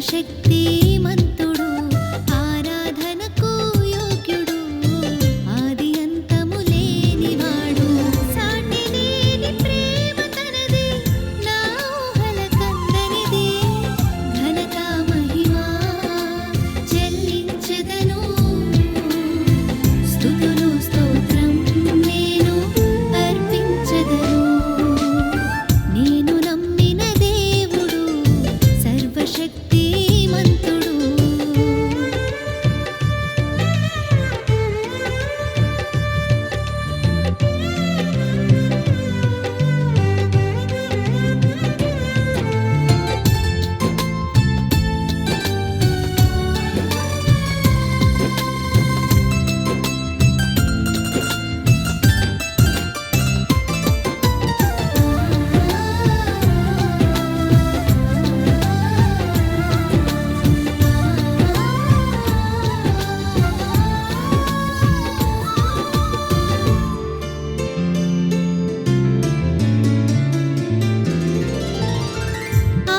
సర్వశక్తిమంతుడు, ఆరాధనకు యోగ్యుడు, ఆది అంతము లేనివాడు, సాటి లేని ప్రేమ తనది, నా ఊహలకందనిది, ఘనత మహిమ చెల్లించెదను, స్తుతులు స్తోత్రం నేను అర్పించెదను. నేను నమ్మిన దేవుడు సర్వశక్తిమంతుడు.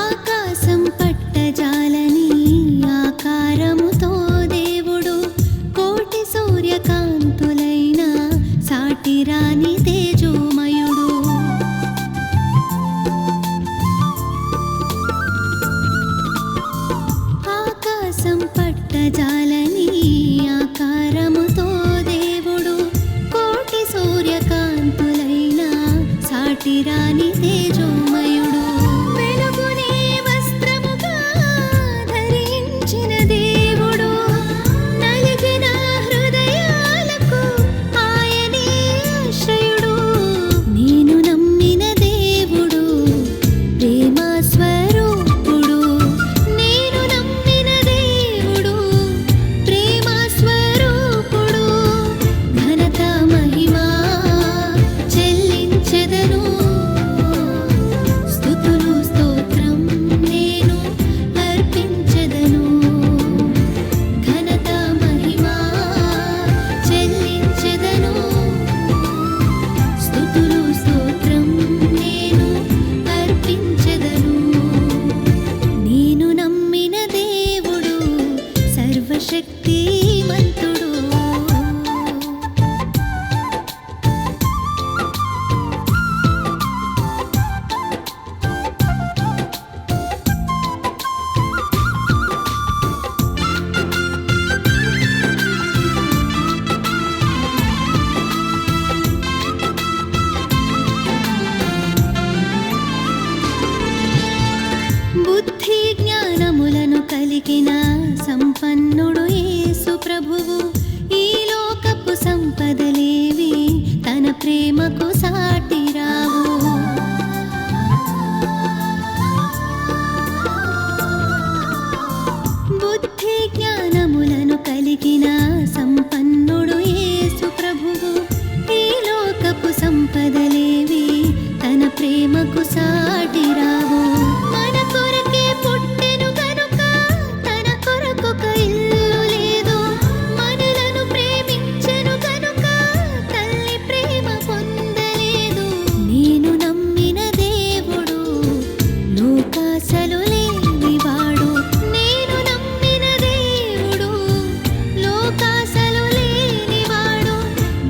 ఆకాశం పట్టజాలని ఆకారముతో దేవుడు, కోటి సూర్యకాంతులైన సాటిరాని తేజోమయుడు. ఆకాశం పట్టజాలని ఆకారముతో దేవుడు, కోటి సూర్యకాంతులైన సాటిరాని తేజోమయుడు. వెలుగునే వస్త్రముగా ధరించిన దేవుడు, నలిగిన హృదయాలకు ఆయనే ఆశ్రయుడు. నేను నమ్మిన దేవుడు ప్రేమ స్వరూపుడు, నేను నమ్మిన దేవుడు ప్రేమ స్వరూపుడు, ఘనత మహిమ చెల్లించెదను, స్తుతులు స్తోత్రం నేను అర్పించెదను, ఘనత మహిమ చెల్లించెదను, స్తుతులు స్తోత్రం నేను అర్పించెదను. నేను నమ్మిన దేవుడు సర్వశక్తిమంతుడు. బుద్ధి జ్ఞానములను కలిగిన సంపన్నుడు యేసు ప్రభువు, ఈ లోకపు సంపదలేవి తన ప్రేమకు సాటి రావు. బుద్ధి జ్ఞానములను కలిగిన సంపన్నుడు యేసు ప్రభువు, ఈ లోకపు సంపదలేవి తన ప్రేమకు సాటి రావు. మన కొరకే పుట్టెను గనుక తన కొరకొక ఇల్లు లేదు, మనలను ప్రేమించెను గనుక తల్లి ప్రేమ పొందలేదు. నేను నమ్మిన దేవుడు లోకాసలు లేనివాడు, నేను నమ్మిన దేవుడు లోకాసలు లేనివాడు,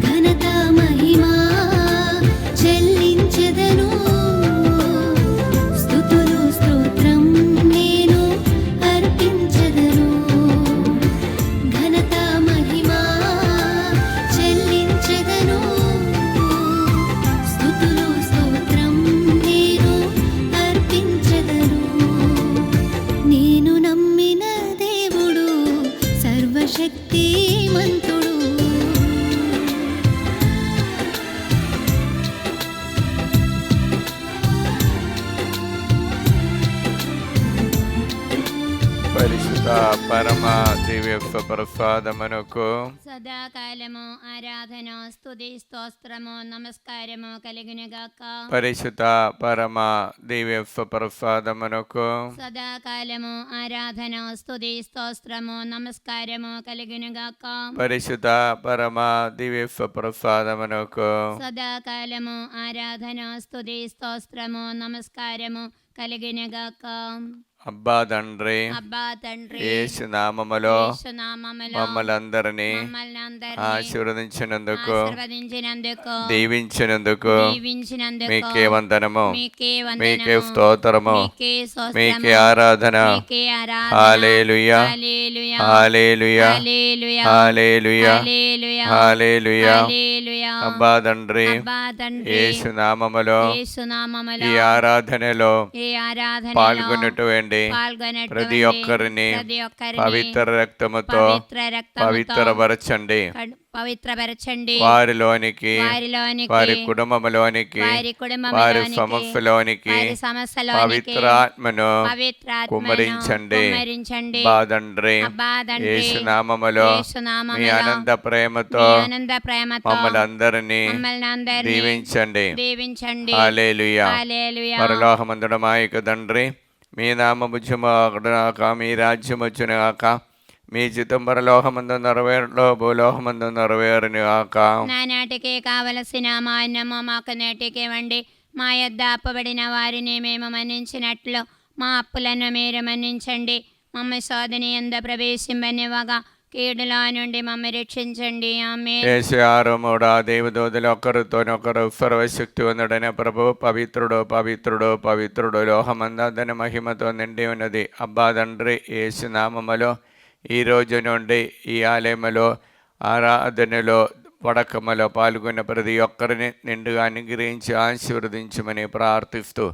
ఘనత మహిమ చెల్లించెదను, స్తుతులు స్తోత్రం నేను అర్పించెదను, ఘనత మహిమ చెల్లించెదను, స్తుతులు స్తోత్రం నేను అర్పించెదను. నేను నమ్మిన దేవుడు సర్వశక్తిమంతుడు. పరిశుద్ధ పరమ దివ్య ప్రసాదమునకు సదాకాలము ఆరాధన స్తుతి స్తోత్రము నమస్కారము కలుగునుగాక. పరిశుద్ధ పరమ దివ్య ప్రసాదమునకు సదాకాలము ఆరాధన స్తుతి స్తోత్రము నమస్కారము కలుగునుగాక. పరిశుద్ధ పరమ దివ్య ప్రసాదమునకు సదాకాలము ఆరాధన స్తుతి స్తోత్రము నమస్కారము కలిగినగాక. అబ్బా తండ్రి, అబ్బా తండ్రి, యేసు నామములో యేసునామములో మమ్మల్ని అందరినీ మమ్మల్ని అందరినీ ఆశీర్వదించినందుకు, ఆశీర్వదించినందుకు, దీవించినందుకు దీవించినందుకు మీకే వందనము, మీకే మీకే వందనము, స్తోత్రము, మీకే స్తోత్రము, మీకే ఆరాధన. మీకే ఆరాధన. హల్లెలూయా, hallelujah, hallelujah, hallelujah, hallelujah, hallelujah, hallelujah. హల్లెలూయా. అబ్బా తండ్రి, అబ్బా తండ్రి, యేసు నామములో యేసునామములో ఈ ఆరాధనలో ఈ ఆరాధనలో పాల్గొన్నటువంటి పాల్గొనటువంటి ప్రతి ఒక్కరిని ప్రతి ఒక్కరిని పవిత్ర రక్తముతో పవిత్ర రక్తముతో పవిత్రపరచండి. పవిత్రపరచండి. వారిలోనికి, వారిలోనికి, వారి కుటుంబములోనికి, వారి వారి కుటుంబములోనికి, సమస్యలోనికి వారి సమస్యలోనికి పవిత్రాత్మను పవిత్రాత్మను కుమ్మరించండి. కుమ్మరించండి. బాదండ్రి, అబ్బా తండ్రి, యేసు నామములో యేసునామములో మీ అనంత ప్రేమతో మీ ఆనంద ప్రేమతో మమ్మల్ని అందరినీ మమ్మల్ని అందరినీ దీవించండి. దీవించండి. హల్లెలూయా. హల్లెలూయా. పరలోకమందున మా యొక్క తండ్రి, మీ నామము జుమగాక, మీ రాజ్యం వచ్చునుగాక, మీ చిత్తం పరలోకమందు నెరవేరులో భూలోకమందు నెరవేరునుగాక. నానాటికి కావలసిన మా అన్నము మాకు నేటికి ఇవ్వండి. మా యొద్ద అప్పబడిన వారిని మేము మన్నించినట్లు మా అప్పులను మీరు మన్నించండి. మమ్మ శోధన యందు ప్రవేశింపనివ్వగా కీడులో నుండి మమ్మ రక్షించండి. ఆమేన్. ఏషియారు మూడా దేవదూతలు ఒకరితోనొకరు సర్వశక్తి ఉందడనే ప్రభు పవిత్రుడు పవిత్రుడు పవిత్రుడు లోహమందని మహిమతో నిండి ఉన్నది. అబ్బా తండ్రి, యేసు నామములో ఈ రోజు నుండి ఈ ఆలయములో ఆరాధనలో వడకములో పాల్గొన్న ప్రతి ఒక్కరిని నిండుగా అనుగ్రహించి ఆశీర్వదించమని ప్రార్థిస్తూ,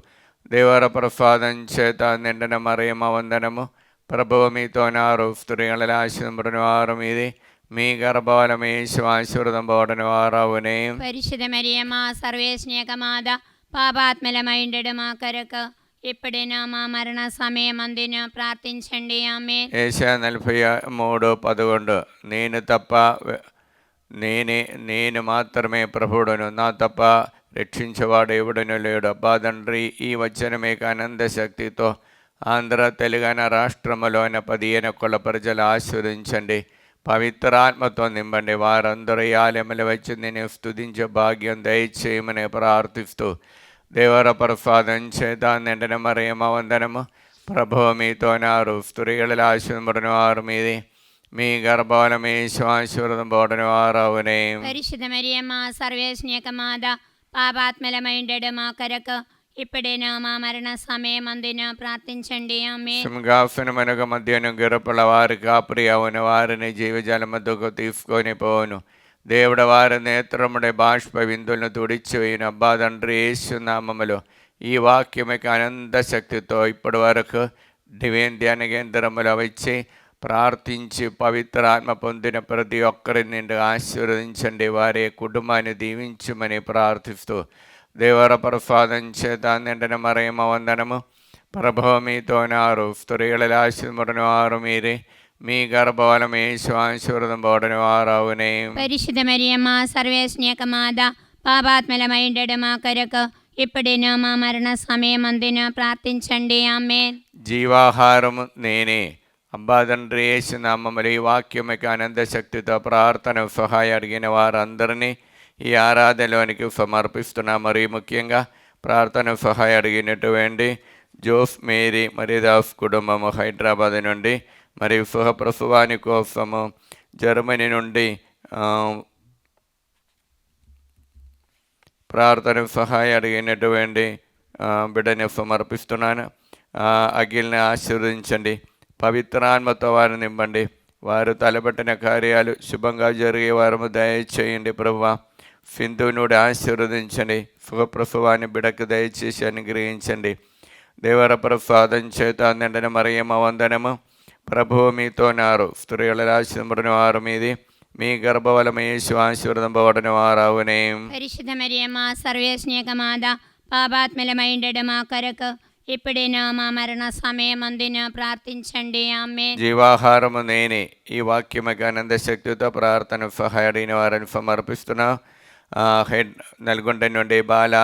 దేవర ప్రసాదం చేత నిండిన మరియమ్మ వందనము. ప్రభువు మీతో నారు, స్త్రీల ఆశీర్వదను వారు మీది, మీ గర్భఫలము యేసు ఆశీర్వదం పోవడని వారవునే. పరిశుద్ధ మరియమ్మ సర్వేశ్నేక మాత పాపాత్మలమైండడు మా కొరకు ఇప్పుడైనా మా మరణ సమయం అందున ప్రార్థించండి. ఆమేన్. ఏషియా 43:11 నేను తప్ప నేను మాత్రమే ప్రభువుడను, నా తప్ప రక్షించేవాడు ఎవడను లేడు. అబ్బా తండ్రి, ఈ వచనమే ఆనంద శక్తితో ఆంధ్ర తెలంగాణ రాష్ట్రములోని 15 కుల ప్రజలు ఆశీర్వదించండి. పవిత్రాత్మతో నింపండి. వారందరూ ఈ ఆలయములు వచ్చి నేను స్తుతించే భాగ్యం దయచేయమని ప్రార్థిస్తూ, దేవర ప్రసాదం చేత నిండిన మరియమ్మ వందనము. ప్రభువు మీతో నారు, స్త్రీల ఆశీర్వదను వారు మీది, మీ గర్భఫలము యేసు ఆశీర్వదం పోవడని వారవునే. పరిశుద్ధ మరియమ్మ సర్వేశ్నేక మాత పాపాత్మలమైండడు మా కొరకు ఇప్పుడైనా మా మరణ సమయం అందున ప్రార్థించండి. ఆమేన్. సింహాసనమునకు మధ్యను గిరపల వారి కాపురి అవును, వారిని జీవజల మధ్యకు తీసుకొని పోను. దేవుడు వారి నేత్రముడి బాష్ప విందులను తుడిచివేయును. అబ్బా తండ్రి, యేసు నామములో ఈ వాక్యముకి అనంత శక్తితో ఇప్పటి వరకు డివైన్ ధ్యాన కేంద్రములో వచ్చి ప్రార్థించి పవిత్రాత్మ పొందిన ప్రతి ఒక్కరిని నిండు ఆశీర్వదించండి. వారి కుటుంబాన్ని దీవించమని ప్రార్థిస్తూ, దేవర ప్రసాదం చేత నిండిన మరియమ్మ వందనము. ప్రభువు మీతో నారు, స్త్రీల ఆశీర్వదను వారు మీరే, మీ గర్భఫలము యేసు ఆశీర్వదం పోవడని వారవునే. పరిశుద్ధ మరియమ్మ సర్వేశ్నేక మాత పాపాత్మలమైండడు మా కొరకు ఇప్పుడైనా మా మరణ సమయం అందున ప్రార్థించండి. ఆమేన్. జీవాహారము నేనే. అబ్బా తండ్రి, యేసు నామములో ఈ వాక్యముకి అనంత శక్తితో ప్రార్థన సహాయం అడిగిన వారందరినీ ఈ ఆరాధనలోనికి సమర్పిస్తున్నాం. మరియు ముఖ్యంగా ప్రార్థన సహాయం అడిగినటువంటి జోస్ మేరీ మరియదాస్ కుటుంబము హైదరాబాద్ నుండి, మరియు సుఖప్రసవాని కోసము జర్మనీ నుండి ప్రార్థన సహాయం అడిగినటువంటి బిడ్డని సమర్పిస్తున్నాను. అఖిల్ని ఆశీర్వదించండి. పవిత్రాత్మతో వారిని నింపండి. వారు తలపెట్టిన కార్యాలు శుభంగా జరిగే వారము దయచేయండి. ప్రభువా, సింధునుడి ఆశీర్వదించండి. సుఖప్రసవాన్ని బిడకు దయచేసి అనుగ్రహించండి. దేవర ప్రసాదం చేత నిండిన మరియమ్మ వందనము. ప్రభువు మీతో నారు, స్త్రీల ఆశీర్వదను వారు మీది, మీ గర్భఫలము యేసు ఆశీర్వదం పోవడని వారవునే. పరిశుద్ధ మరియమ్మ సర్వేశ్నేక మాత పాపాత్మలమైండడు మా కొరకు ఇప్పుడైనా మా మరణ సమయం అందున ప్రార్థించండి. ఆమేన్. జీవాహారము నేనే. ఈ వాక్యముకి ఆనంద శక్తితో ప్రార్థన సహాయం అడిగిన వారిని సమర్పిస్తున్నా. నల్గొండ నుండి బాల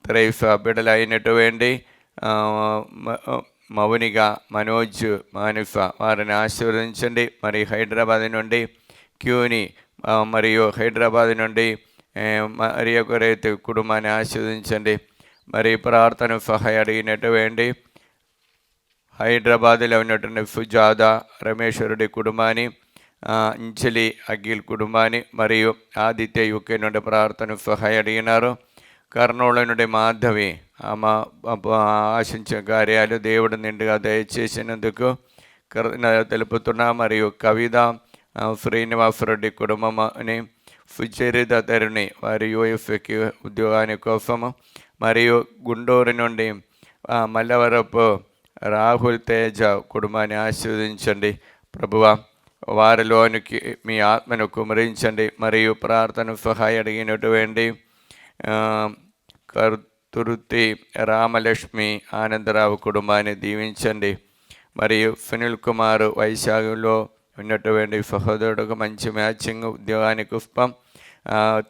త్రైఫ బిడ్డలు అయినటువంటి మౌనిక, మనోజ్, మానిఫ వారిని ఆశీర్వదించండి. మరి హైదరాబాద్ నుండి క్యూని, మరియు హైదరాబాద్ నుండి మరి ఒక రైతు కుటుంబాన్ని ఆశీర్వదించండి. మరి ప్రార్థన సహాయం అడిగినటువంటి హైదరాబాద్లో ఉన్నటువంటి సుజాద రమేశ్వరుడి కుటుంబాన్ని, ఇంచలి అఖిల్ కుటుంబాన్ని మరియు ఆదిత్య యుకే నుండి ప్రార్థన సహాయం అడిగినారు. కర్నూలు నుండి మాధవి ఆమె ఆశించిన కార్యాలు దేవుడు నిండుగా దయచేసినందుకు తెలుపుతున్నా. మరియు కవిత శ్రీనివాసరెడ్డి కుటుంబం సుచరిత తరుణి వారి యూఎఫ్కి ఉద్యోగాని కోసము, మరియు గుంటూరు నుండి మల్లవరపు రాహుల్ తేజ కుటుంబాన్ని ఆశీర్వదించండి ప్రభువా. వారిలోనికి మీ ఆత్మను కుమరించండి. మరియు ప్రార్థన సహాయం అడిగినటువంటి కర్తుర్తి రామలక్ష్మి ఆనందరావు కుటుంబాన్ని దీవించండి. మరియు సునీల్ కుమార్ వైశాఖలో ఉన్నటువంటి సహోదరుడికి మంచి మ్యాచింగ్ ఉద్యోగానికి పుష్పం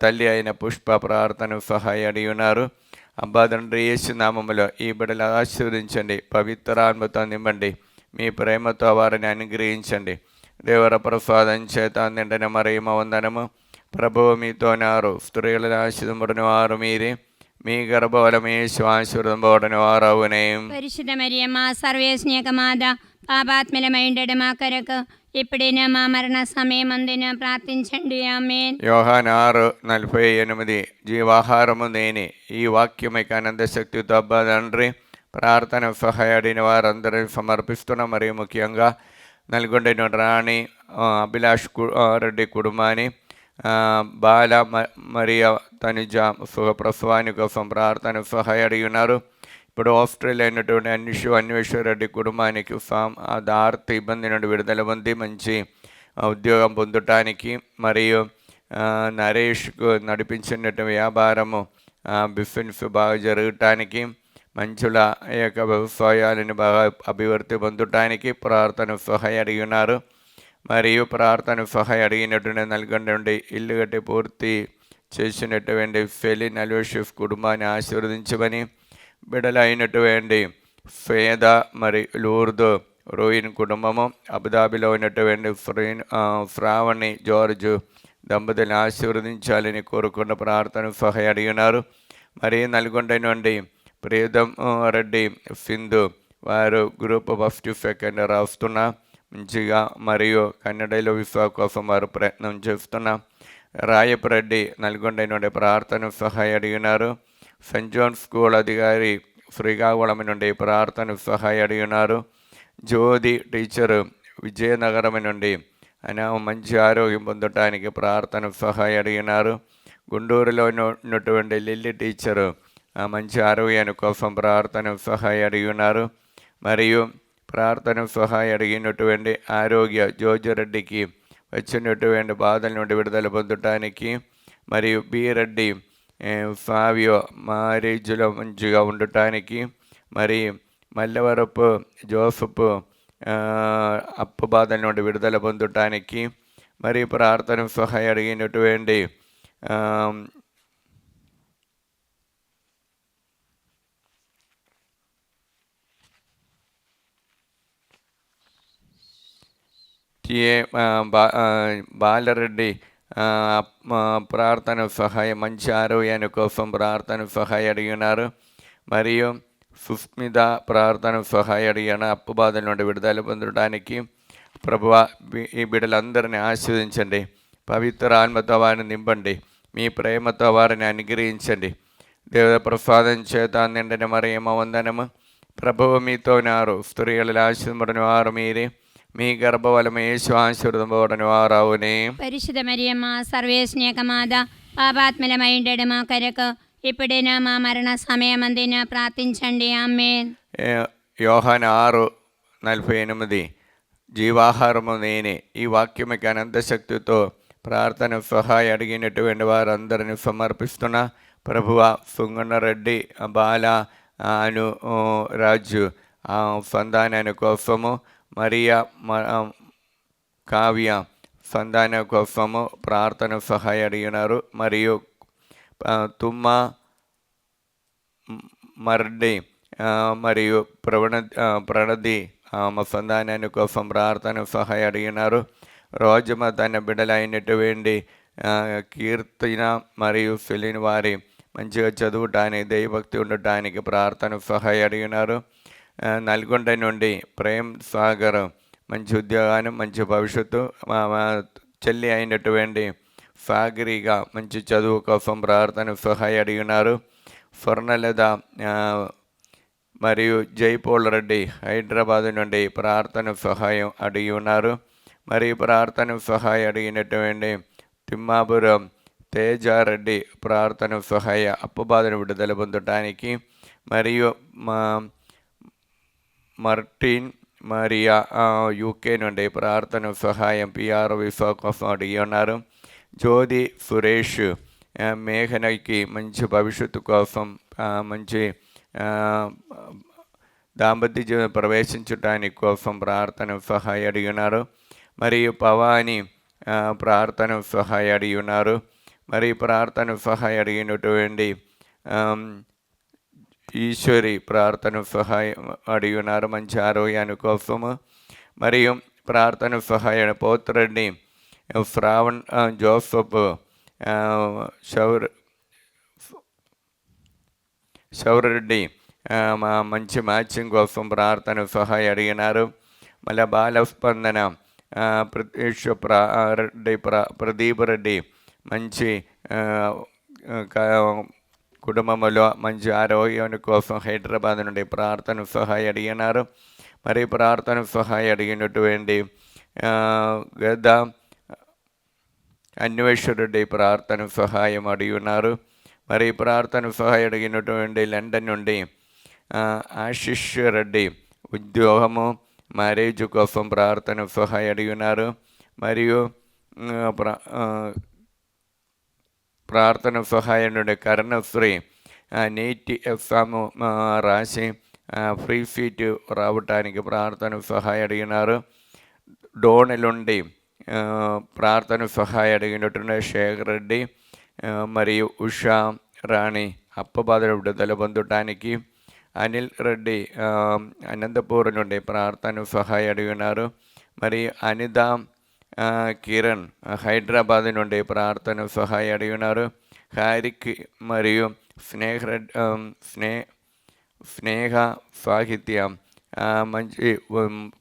తల్లి అయిన పుష్ప ప్రార్థన సహాయం అడిగి ఉన్నారు. అబ్బా తండ్రి యేసు నామములో ఈ బిడ్డలు ఆశీర్వదించండి, పవిత్రాత్మతో నింపండి, మీ ప్రేమతో వారిని అనుగ్రహించండి. దేవర ప్రసాదం చేత నిండిన మరియమ్మ వందనము. ప్రభువు మీతోనారు, స్త్రీలను ఆశీర్వదింపబడిన వారు మీరే, మీ గర్భఫలము యేసు ఆశీర్వదింపబడిన వారు అవునే. పరిశుద్ధ మరియమ్మ సర్వేశ్నేక మాత, పాపాత్మలమైండడు మా కొరకు ఇప్పుడైనా మా మరణ సమయమందున ప్రార్థించండి. ఆమేన్. యోహాను 6:48 జీవాహారము నేనే. ఈ వాక్యమైక ఆనంద శక్తితో అబ్బా తండ్రి ప్రార్థన సహాయడిన వారందరినీ సమర్పిస్తున్నాం. మరియు ముఖ్యంగా నల్గొండ రాణి అభిలాష్ రెడ్డి కుటుంబాన్ని, బాల మరియ తనుజ సుఖప్రసవాని కోసం ప్రార్థన సహాయం అడిగి ఉన్నారు. ఇప్పుడు ఆస్ట్రేలియా అయినటువంటి అన్వేశ్వరెడ్డి కుటుంబానికి ఆర్థిక ఇబ్బంది నుండి విడుదల పొంది మంచి ఉద్యోగం పొందటానికి, మరియు నరేష్కు నడిపించినటువంటి వ్యాపారము బిజినెస్ బాగా జరగటానికి, మంచుల యొక్క వ్యవసాయాలను బాగా అభివృద్ధి పొందటానికి ప్రార్థన సహాయం అడిగి ఉన్నారు. మరియు ప్రార్థన సహాయం అడిగినటువంటి నల్గొండ నుండి ఇల్లు కట్టి పూర్తి చేసినటువంటి ఫెలిన్ అల్వేషిఫ్ కుటుంబాన్ని ఆశీర్వదించమని, బిడ్డలు అయినటువంటి ఫేద మరియు లూర్దు రోయిన్ కుటుంబము, అబుదాబిలో ఉన్నటువంటి శ్రావణి జార్జు దంపతులను ఆశీర్వదించాలని కోరుకున్న ప్రార్థన సహాయం అడిగినారు. మరి నల్గొండ నుండి ప్రియదం రెడ్డి సింధు వారు గ్రూప్ ఫస్ట్ సెకండ్ రాస్తున్నా మంచిగా, మరియు కన్నడలో విశ్వా కోసం వారు ప్రయత్నం చేస్తున్నా. రాయపరెడ్డి నల్గొండ నుండి ప్రార్థన సహాయం అడిగినారు. సెయింట్ జోన్ స్కూల్ అధికారి శ్రీకాకుళం నుండి ప్రార్థన సహాయం అడిగినారు. జ్యోతి టీచరు విజయనగరం నుండి మంచి ఆరోగ్యం పొందటానికి ప్రార్థన సహాయం అడిగినారు. గుంటూరులో ఉన్నటువంటి లిల్లీ టీచరు మంచి ఆరోగ్యాన్ని కోసం ప్రార్థన సహాయం అడిగినారు. మరియు ప్రార్థన సహాయం అడిగినటువంటి ఆరోగ్య జోజిరెడ్డికి వచ్చినటువంటి బాధల నుండి విడుదల పొందటానికి, మరియు బి రెడ్డి ఫావియో మ్యారేజ్లో మంచిగా ఉండటానికి, మరి మల్లవరపు జోసఫ్ అప్పు బాధల నుండి విడుదల పొందటానికి, మరి ప్రార్థన సహాయం అడిగినటువంటి బాలరెడ్డి ప్రార్థన సహాయం మంచి ఆరోగ్యాన్ని కోసం ప్రార్థన సహాయం అడిగినారు. మరియు సుస్మిత ప్రార్థన సహాయం అడిగిన అప్పు బాధల నుండి విడుదల పొందడానికి. ప్రభువా ఈ బిడ్డలందరినీ ఆశీర్వదించండి, పవిత్ర ఆత్మతో వారిని నింపండి, మీ ప్రేమతో వారిని అనుగ్రహించండి. దేవత ప్రసాదం చేత నిండిన మరియమ్మ వందనము. ప్రభువు మీతోనారు, స్త్రీలలో ఆశీర్వదింపబడిన వారు మీరే, మీ గర్భఫలము యేసు ఆశీర్వదింపబడిన వారు అవునే. పరిశుద్ధ మరియమ్మ సర్వేశ్నేక మాత, పాపాత్మలమైండడు మా కొరకు ఇప్పుడైనా మా మరణ సమయమందున ప్రార్థించండి. ఆమేన్. యోహాను 6:48 జీవాహారము నేనే. ఈ వాక్యముకి అనంత శక్తితో ప్రార్థన సహాయం అడిగినటువంటి వారందరిని సమర్పిస్తున్నా. ప్రభువ సుంగన్నరెడ్డి బాల అను రాజు సంతానాన్ని కోసము, మరియా కావ్య సంతాన కోసము ప్రార్థన సహాయం అడిగినారు. మరియు తుమ్మ మర్డి మరియు ప్రణది సంతానాన్ని కోసం ప్రార్థన సహాయం అడిగినారు. రోజుమ తన బిడ్డలైనటువంటి కీర్తన మరియు ఫిలిన్ వారి మంచిగా చదువుటానికి దైవభక్తి ఉండటానికి ప్రార్థన సహాయం అడిగినారు. నల్గొండ నుండి ప్రేమ్ సాగర్ మంచి ఉద్యోగాన్ని మంచి భవిష్యత్తు. మా చెల్లి అయినటువంటి సాగరిగా మంచి చదువు కోసం ప్రార్థన సహాయం అడిగినారు. స్వర్ణలత మరియు జైపోల్ రెడ్డి హైదరాబాద్ నుండి ప్రార్థన సహాయం అడిగి ఉన్నారు. మరియు ప్రార్థన సహాయం అడిగినటువంటి తిమ్మాపురం తేజారెడ్డి ప్రార్థన సహాయ అప్పుబాధను విడుదల పొందటానికి, మరియు మార్టిన్ మరియా యూకే నుండి ప్రార్థన సహాయం PR వీసా కోసం అడిగి ఉన్నారు. జ్యోతి సురేష్ మేఘనకి మంచి భవిష్యత్తు కోసం మంచి దాంపత్య జీవనం ప్రవేశించడానికి కోసం ప్రార్థన సహాయం అడిగి ఉన్నారు. మరియు పవాని ప్రార్థన సహాయం అడిగి ఉన్నారు. మరియు ప్రార్థన సహాయం అడిగినటువంటి ఈశ్వరి ప్రార్థన సహాయం అడిగి ఉన్నారు మంచి ఆరోగ్యాన్ని కోసము. మరియు ప్రార్థన సహాయం పోతురెడ్డి శ్రావణ్ జోసఫ్ శౌరెడ్డి మంచి మ్యాచింగ్ కోసం ప్రార్థన సహాయం అడిగినారు. మళ్ళీ బాలస్పందన ప్రదీప్ రెడ్డి మంచి కుటుంబంలో మంచి ఆరోగ్యాన్ని కోసం హైదరాబాద్ నుండి ప్రార్థన సహాయం అడిగినారు. మరి ప్రార్థన సహాయం అడిగినటువంటి గద్ద అన్వేషరెడ్డి ప్రార్థన సహాయం అడిగి ఉన్నారు. మరి ప్రార్థన సహాయం అడిగినటువంటి లండన్ నుండి ఆశిష్ రెడ్డి ఉద్యోగము మ్యారేజ్ కోసం ప్రార్థన సహాయం అడిగి ఉన్నారు. మరియు ప్రార్థన సహాయం నుండి కర్ణశ్రీ నీటి ఎగ్జామ్ రాసి ఫ్రీ సీటు రావటానికి ప్రార్థన సహాయం అడిగినారు. డోనెలుండి ప్రార్థన సహాయం అడిగినటువంటి శేఖర్ రెడ్డి మరియు ఉషా రాణి అప్పబాధ విడుదల పొందటానికి, అనిల్ రెడ్డి అనంతపూర్ నుండి ప్రార్థన సహాయం అడిగినారు. మరి అనిత కిరణ్ హైదరాబాద్ నుండి ప్రార్థన సహాయం అడిగినారు. హారిక్ మరియు స్నేహ సాహిత్య మంచి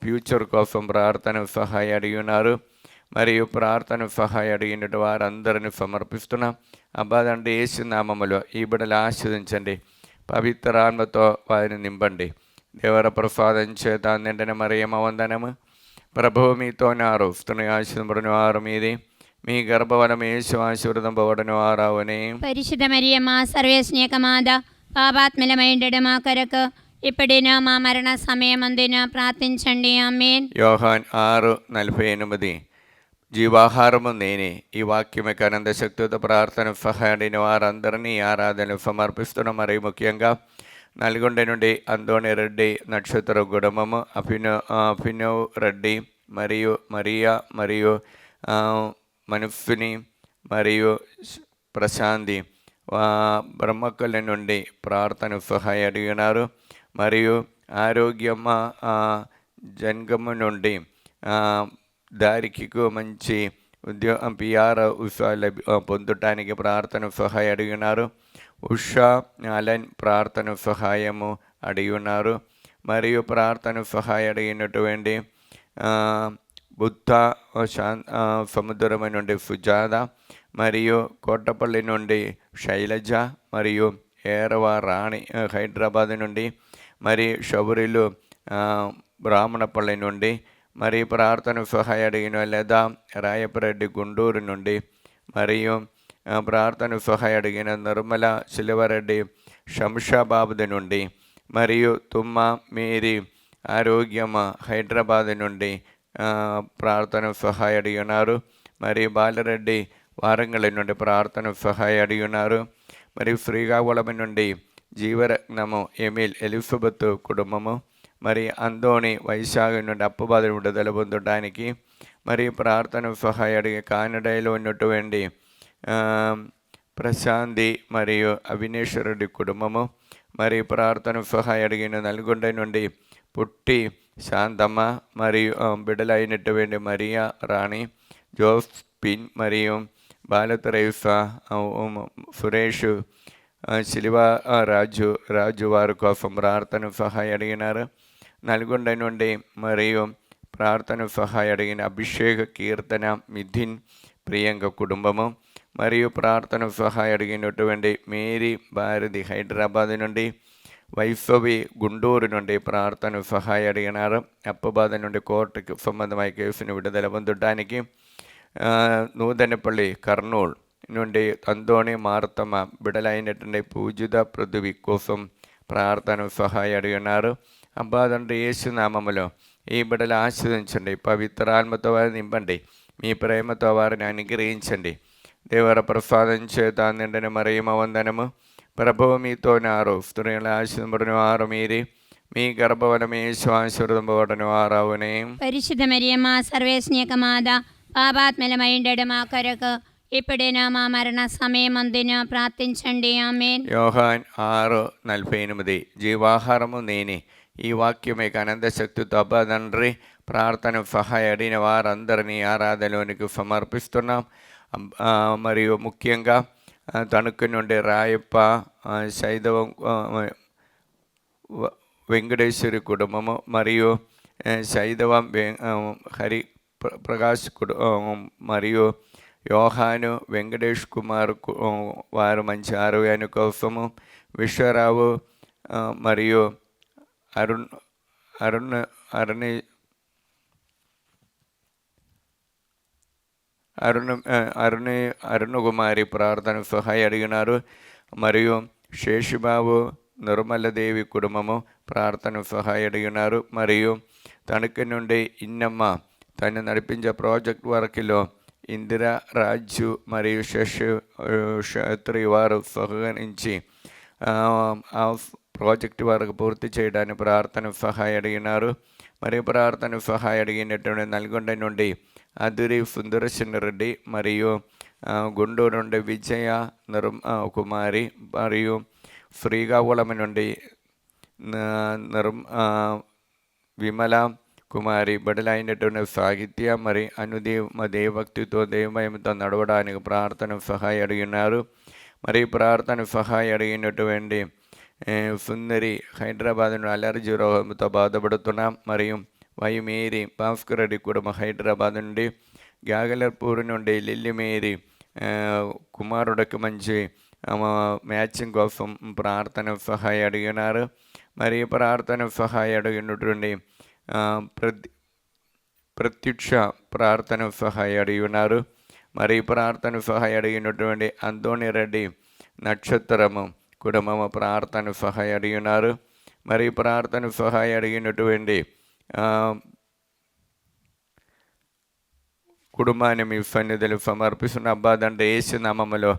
ఫ్యూచర్ కోసం ప్రార్థన సహాయం అడిగినారు. మరియు ప్రార్థన సహాయం అడిగినట్టు వారందరిని సమర్పిస్తున్నాం. అబ్బాదండి యేసు నామములో ఈ బిడ్డలు ఆశీర్వదించండి, పవిత్రాత్మతో వారిని నింపండి. దేవర ప్రసాదం చేత నిండిన మరియమ్మ వందనము. ప్రభువు మీతో నారు స్తుని ఆశీర్వదింపబడిన వారు మీది, మీ గర్భఫలం యేసు ఆశీర్వదింపబడిన వారవుని. పరిశుద్ధ మరియమ్మ సర్వేశ్నేక మాత పాపాత్మలమైండడు మా కొరకు ఇప్పుడైనా మా మరణ సమయమందున ప్రార్థించండి. ఆమేన్. యోహాన్ 6:48 జీవాహారము నేనే. ఈ వాక్యమే కనంద శక్తితో ప్రార్థన సహాయడిన వారందరినీ ఆరాధన సమర్పిస్తున్నాం. మరి ముఖ్యంగా నల్గొండ నుండి అందోణి రెడ్డి నక్షత్ర కుటుంబము, అభినవ్ రెడ్డి మరియు మరియా మరియు మనస్సుని మరియు ప్రశాంతి బ్రహ్మకళ నుండి ప్రార్థన సహాయం అడిగినారు. మరియు ఆరోగ్యమ్మ జంగము నుండి దారికి మంచి ఉద్యోగం PR పొందటానికి ప్రార్థన సహాయం అడిగినారు. ఉషా అలన్ ప్రార్థన సహాయము అడిగి ఉన్నారు. మరియు ప్రార్థన సహాయం అడిగినటువంటి బుద్ధ సముద్రం నుండి సుజాత మరియు కోటపల్లి నుండి శైలజ మరియు ఏరవ రాణి హైదరాబాద్ నుండి, మరి శబరిలు బ్రాహ్మణపల్లి నుండి, మరి ప్రార్థన సహాయం అడిగిన లేదా రాయపరెడ్డి గుంటూరు నుండి, మరియు ప్రార్థన సహాయం అడిగిన నిర్మల శిలవరెడ్డి శంషాబాద్ నుండి, మరియు తుమ్మ మేరీ ఆరోగ్యమ హైదరాబాద్ నుండి ప్రార్థన సహాయం అడిగి ఉన్నారు. మరియు బాలరెడ్డి వారంగల్ నుండి ప్రార్థన సహాయం అడిగి ఉన్నారు. మరియు శ్రీకాకుళం నుండి జీవరత్నము ఎమిల్ ఎలిజబెత్ కుటుంబము, మరి అందోణి వైశాఖ నుండి అప్పుబాధ విడుదల పొందడానికి, మరి ప్రార్థన సహాయం అడిగి కానడలో ఉన్నటువంటి ప్రశాంతి మరియు అవినేశ్వరుడి కుటుంబము, మరి ప్రార్థన సహాయం అడిగిన నల్గొండ నుండి పుట్టి శాంతమ్మ మరియు బిడ్డలైనటువంటి మరియా రాణి జోస్పిన్ మరియు బాలతరైఫ సురేష్ శిలువ రాజు వారి కోసం ప్రార్థన సహాయం అడిగినారు. నల్గొండ నుండి మరియు ప్రార్థన సహాయం అడిగిన అభిషేక కీర్తన మిథిన్ ప్రియాంక కుటుంబము, మరియు ప్రార్థన సహాయం అడిగినటువంటి మేరీ భారతి హైదరాబాద్ నుండి, వైష్ణవి గుంటూరు నుండి ప్రార్థన సహాయం అడిగినారు. అప్పబాధ నుండి కోర్టుకు సంబంధమైన కేసును విడుదల పొందడానికి, నూతనపల్లి కర్నూలు నుండి అంతోణి మార్తమ్మ బిడలైనటువంటి పూజిత పృథ్వీ కోసం ప్రార్థన సహాయం అడిగినారు. అబ్బా తండ్రి యేసు నామములో ఈ బిడ్డలు ఆశీర్వదించండి, పవిత్రాత్మతో వారిని నింపండి, మీ ప్రేమతో వారిని అనుగ్రహించండి. దేవర ప్రసాదం చేత నిండిన మరియమ్మ వందనము. ప్రభువు మీతోనారు, స్త్రీల ఆశీర్వదింపబడిన వారు మీరే, మీ గర్భఫలము యేసు ఆశీర్వదింపబడిన వారవునే. పరిశుద్ధ మరియమ్మ సర్వేశ్నియక మాత, పాపాత్మలమైండడు మా కొరకు ఇప్పుడైనా మా మరణ సమయమందున ప్రార్థించండి. ఆమేన్. యోహాన్ 6:48 జీవాహారము నేనే. ఈ వాక్యం మీకు అనంత శక్తితో అబ్బా తండ్రి ప్రార్థన సహాయం అడిగిన వారందరినీ ఆరాధనలోనికి సమర్పిస్తున్నాం. మరియు ముఖ్యంగా తణుకు నుండి రాయప్ప, సైదవం, వెంకటేశ్వరి కుటుంబము, మరియు సైదవం హరి ప్రకాష్ మరియు యోహాను వెంకటేష్ కుమార్ వారు మంచి ఆరోగ్యాన్ని కోసము, విశ్వరావు మరియు అరుణ్ కుమారి ప్రార్థన సహాయం అడిగినారు. మరియు శేషుబాబు నిర్మలదేవి కుటుంబము ప్రార్థన సహాయం అడిగినారు. మరియు తణుకు నుండి ఇన్నమ్మ తను నడిపించే ప్రాజెక్ట్ వర్క్లో ఇందిరా రాజు మరియు శేషత్రి వారు సహకరించి ఆ ప్రాజెక్టు వరకు పూర్తి చేయడానికి ప్రార్థన సహాయం అడిగినారు. మరియు ప్రార్థన సహాయం అడిగినటువంటి నల్గొండ నుండి అదురి సుందరసేన రెడ్డి, మరియు గుంటూరు నుండి విజయ కుమారి, మరియు శ్రీకాకుళం నుండి విమల కుమారి బడులైనటువంటి సాహిత్య మరి దేవభక్తితో దేవమయంతో నడవడానికి ప్రార్థన సహాయం అడిగినారు. మరియు ప్రార్థన సహాయం అడిగినటువంటి సుందరి హైదరాబాద్ నుండి అలర్జీ రోగంతో బాధపడుతున్నాం. మరియు వైమేరి భాస్కర్ రెడ్డి కుటుంబం హైదరాబాద్ నుండి, గాగలపూర్ నుండి లిల్లీ మేరీ కుమారుడికి మంచి మ్యాచింగ్ కోసం ప్రార్థన సహాయం అడిగినారు. మరియు ప్రార్థన సహాయం అడిగినటువంటి ప్రత్యక్ష ప్రార్థన సహాయం అడిగినారు. మరియు ప్రార్థన సహాయం అడిగినటువంటి అంతోని రెడ్డి నక్షత్రము కుటుంబము ప్రార్థన సహాయం అడిగినారు. మరియు ప్రార్థన సహాయం అడిగినటువంటి కుటుంబాన్ని మీ సన్నిధిలో సమర్పిస్తున్న అబ్బా తండ్రి యేసు నామములో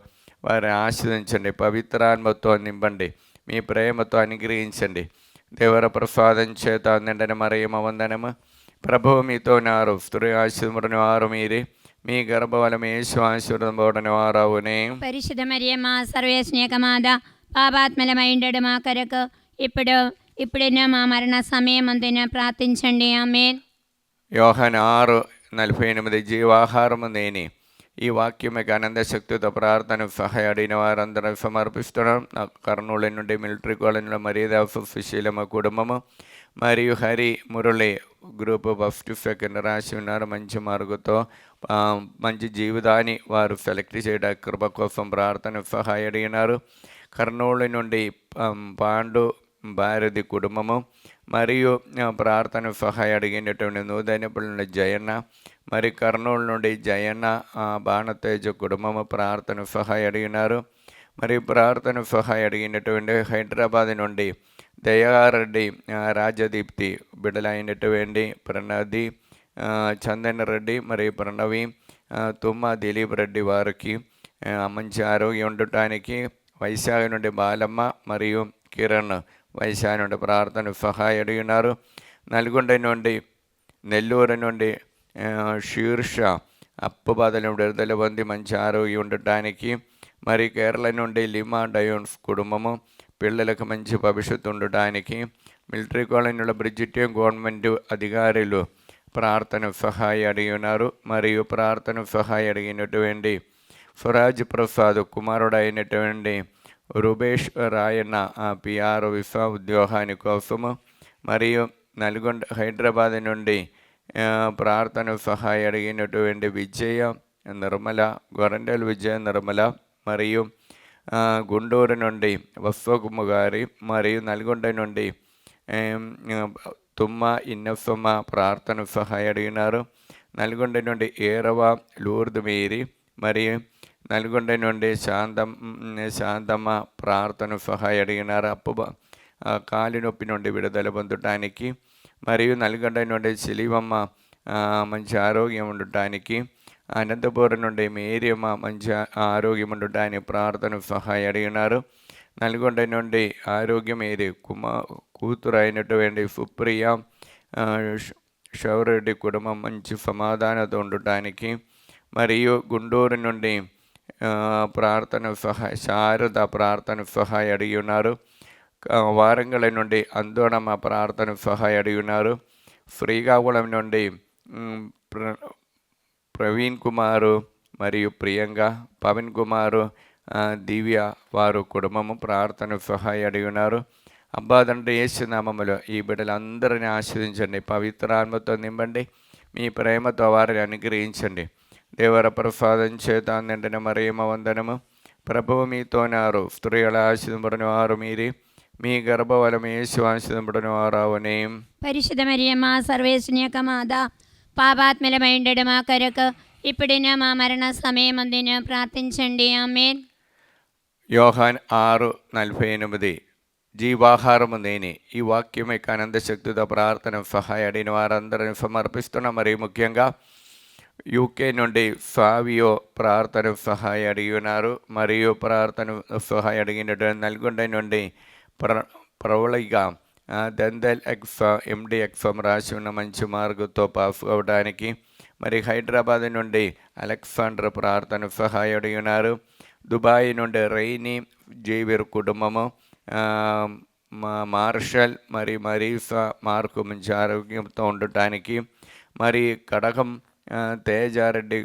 వారిని ఆశీర్వదించండి, పవిత్రాత్మతో నింపండి, మీ ప్రేమతో అనుగ్రహించండి. దేవర ప్రసాదం చేత నిండని మరియమ్మ వందనము. ప్రభువు మీతోనారు, స్త్రీ ఆశీర్వదింపబడిన వారు మీరే, మీ గర్భఫలము యేసు ఆశీర్వదింపబడిన వారవునే. పరిశుద్ధ మరియమ్మ సర్వేశ్నియక మాత, పాపాత్మలమైండడు మా కొరకు ఇప్పుడైనా మా మరణ సమయమందున ప్రార్థించండి. ఆమేన్. యోహాను 6:48 జీవాహారము నేనే. ఈ వాక్యముకి ఆనంద శక్తితో ప్రార్థన సహాయం అడిగిన వారందరూ సమర్పిస్తున్నాం. కర్నూలు నుండి మిలిటరీ కాలేజీలో మర్యాద సుశీలమ్మ కుటుంబము, మరియు Hari Murali group 1st 2nd రాసి ఉన్నారు. మంచి మార్గంతో మంచి జీవితాన్ని వారు సెలెక్ట్ చేయడానికి కృప కోసం ప్రార్థన సహాయం అడిగినారు. కర్నూలు నుండి పాండు భారతి కుటుంబము, మరియు ప్రార్థన సహాయం అడిగినటువంటి నూతనపల్లి జయన్న, మరి కర్నూలు నుండి జయన్న బాణతేజ కుటుంబము ప్రార్థన సహాయం అడిగినారు. మరియు ప్రార్థన సహాయం అడిగినటువంటి హైదరాబాద్ నుండి దయారెడ్డి రాజదీప్తి బిడ్డలైనటువంటి ప్రణది చందన్ రెడ్డి, మరియు ప్రణవి తుమ్మ దిలీప్ రెడ్డి వారికి మంచి ఆరోగ్యం ఉండటానికి, వైశాఖ నుండి బాలమ్మ మరియు కిరణ్ వైశాఖ నుండి ప్రార్థన సహాయం అడిగినారు. నల్గొండ నుండి నెల్లూరు నుండి శీర్ష అప్పు బాధలు విడుదల పొంది మంచి ఆరోగ్యం ఉండటానికి, మరి కేరళ నుండి లిమా డయోన్స్ కుటుంబము పిల్లలకు మంచి భవిష్యత్తు ఉండటానికి, మిలిటరీ కాలనీలో బ్రిజిటియన్ గవర్నమెంట్ అధికారులు ప్రార్థన సహాయం అడిగినారు. మరియు ప్రార్థన సహాయం అడిగినటువంటి స్వరాజ్ ప్రసాద్ కుమారుడు అయినటువంటి రూబేష్ రాయన్న పిఆర్ విఫ ఉద్యోగాని కోసము, మరియు నల్గొండ హైదరాబాద్ నుండి ప్రార్థన సహాయం అడిగినటువంటి విజయ నిర్మల, గొరండెల విజయ నిర్మల, మరియు గుంటూరు నుండి వస్వకుమ్మ గారి, మరియు నల్గొండ నుండి తుమ్మ ఇన్నఫమ్మ ప్రార్థన సహాయం అడిగినారు. నల్గొండ నుండి ఏరవ లూర్దు మీరి, మరియు నల్గొండ నుండి శాంతమ్మ ప్రార్థన సహాయం అడిగినారు. కాలి నొప్పి నుండి విడుదల పొందటానికి, మరియు నల్గొండ నుండి సిలివమ్మ మంచి ఆరోగ్యం ఉండటానికి, అనంతపురం నుండి మేరియమ్మ మంచి ఆరోగ్యం ఉండటానికి ప్రార్థన సహాయం అడిగినారు. నల్గొండ నుండి ఆరోగ్యం ఏది కూతురు అయినటువంటి సుప్రియ శౌరెడ్డి కుటుంబం మంచి సమాధానంతో ఉండటానికి, మరియు గుంటూరు నుండి ప్రార్థన శారద ప్రార్థన సహాయం అడిగి ఉన్నారు. వారంగల నుండి అందోళన ప్రార్థన సహాయం అడిగి ఉన్నారు. శ్రీకాకుళం నుండి ప్రవీణ్ కుమారు మరియు ప్రియాంక, పవన్ కుమారు, దివ్య వారు కుటుంబము ప్రార్థన సహాయం అడిగి ఉన్నారు. అబ్బా తండ్రి యేసునామములో ఈ బిడ్డలందరినీ ఆశీర్వదించండి, పవిత్రాత్మతో నింపండి, మీ ప్రేమతో వారిని అనుగ్రహించండి. దేవర ప్రసాదం చేత నిండిన మరియమ్మ వందనము. ప్రభువు మీతోనారు, స్త్రీల ఆశీర్వదింపబడిన వారు మీరే, మీ గర్భఫలము యేసు ఆశీర్వదింపబడిన వారవునే. పరిశుద్ధ మరియమ్మ సర్వేశ్వని యొక్క మాత, పాపాత్మలమైండడు మా కొరకు ఇప్పుడైనా మా మరణ సమయమందున ప్రార్థించండి. ఆమేన్. యోహాన్ 6:48 జీవాహారము నేనే. ఈ వాక్యం యొక్క అనంత శక్తితో ప్రార్థన సహాయం అడిగిన వారందరిని సమర్పిస్తున్నాం. మరియు ముఖ్యంగా యూకే నుండి ఫావియో ప్రార్థన సహాయం అడిగి ఉన్నారు. మరియు ప్రార్థన సహాయం అడిగినటువంటి నల్గొండ నుండి ప్రవళిగా దందల్ ఎండి ఎక్ఫమ్ రాసి ఉన్న మంచి మార్గంతో పాస్ అవడానికి, మరి హైదరాబాద్ నుండి అలెగ్జాండర్ ప్రార్థన సహాయం అడిగి ఉన్నారు. దుబాయ్ నుండి రైనీ జేవియర్ కుటుంబము, మార్షల్ మరియు మరీసా మార్కు మంచి ఆరోగ్యంతో ఉండటానికి, మరి కడగం తేజారెడ్డి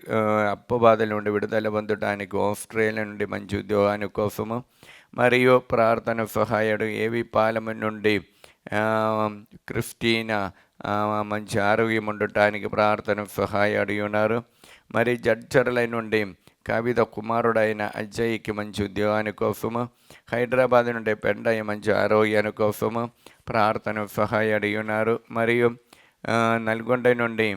అప్పు బాధల నుండి విడుదల పొందడానికి, ఆస్ట్రేలియా నుండి మంచి ఉద్యోగాని కోసము, మరియు ప్రార్థన సహాయుడు ఏవి పాలెం నుండి క్రిస్టీనా మంచి ఆరోగ్యం ఉండటానికి ప్రార్థన సహాయం అడిగి ఉన్నారు. మరి జడ్చర్ల నుండి కవిత కుమారుడైన అజయ్కి మంచి ఉద్యోగాని కోసము, హైదరాబాద్ నుండి పెండయ్య మంచి ఆరోగ్యాని కోసము ప్రార్థన సహాయం అడిగి ఉన్నారు. మరియు నల్గొండ నుండి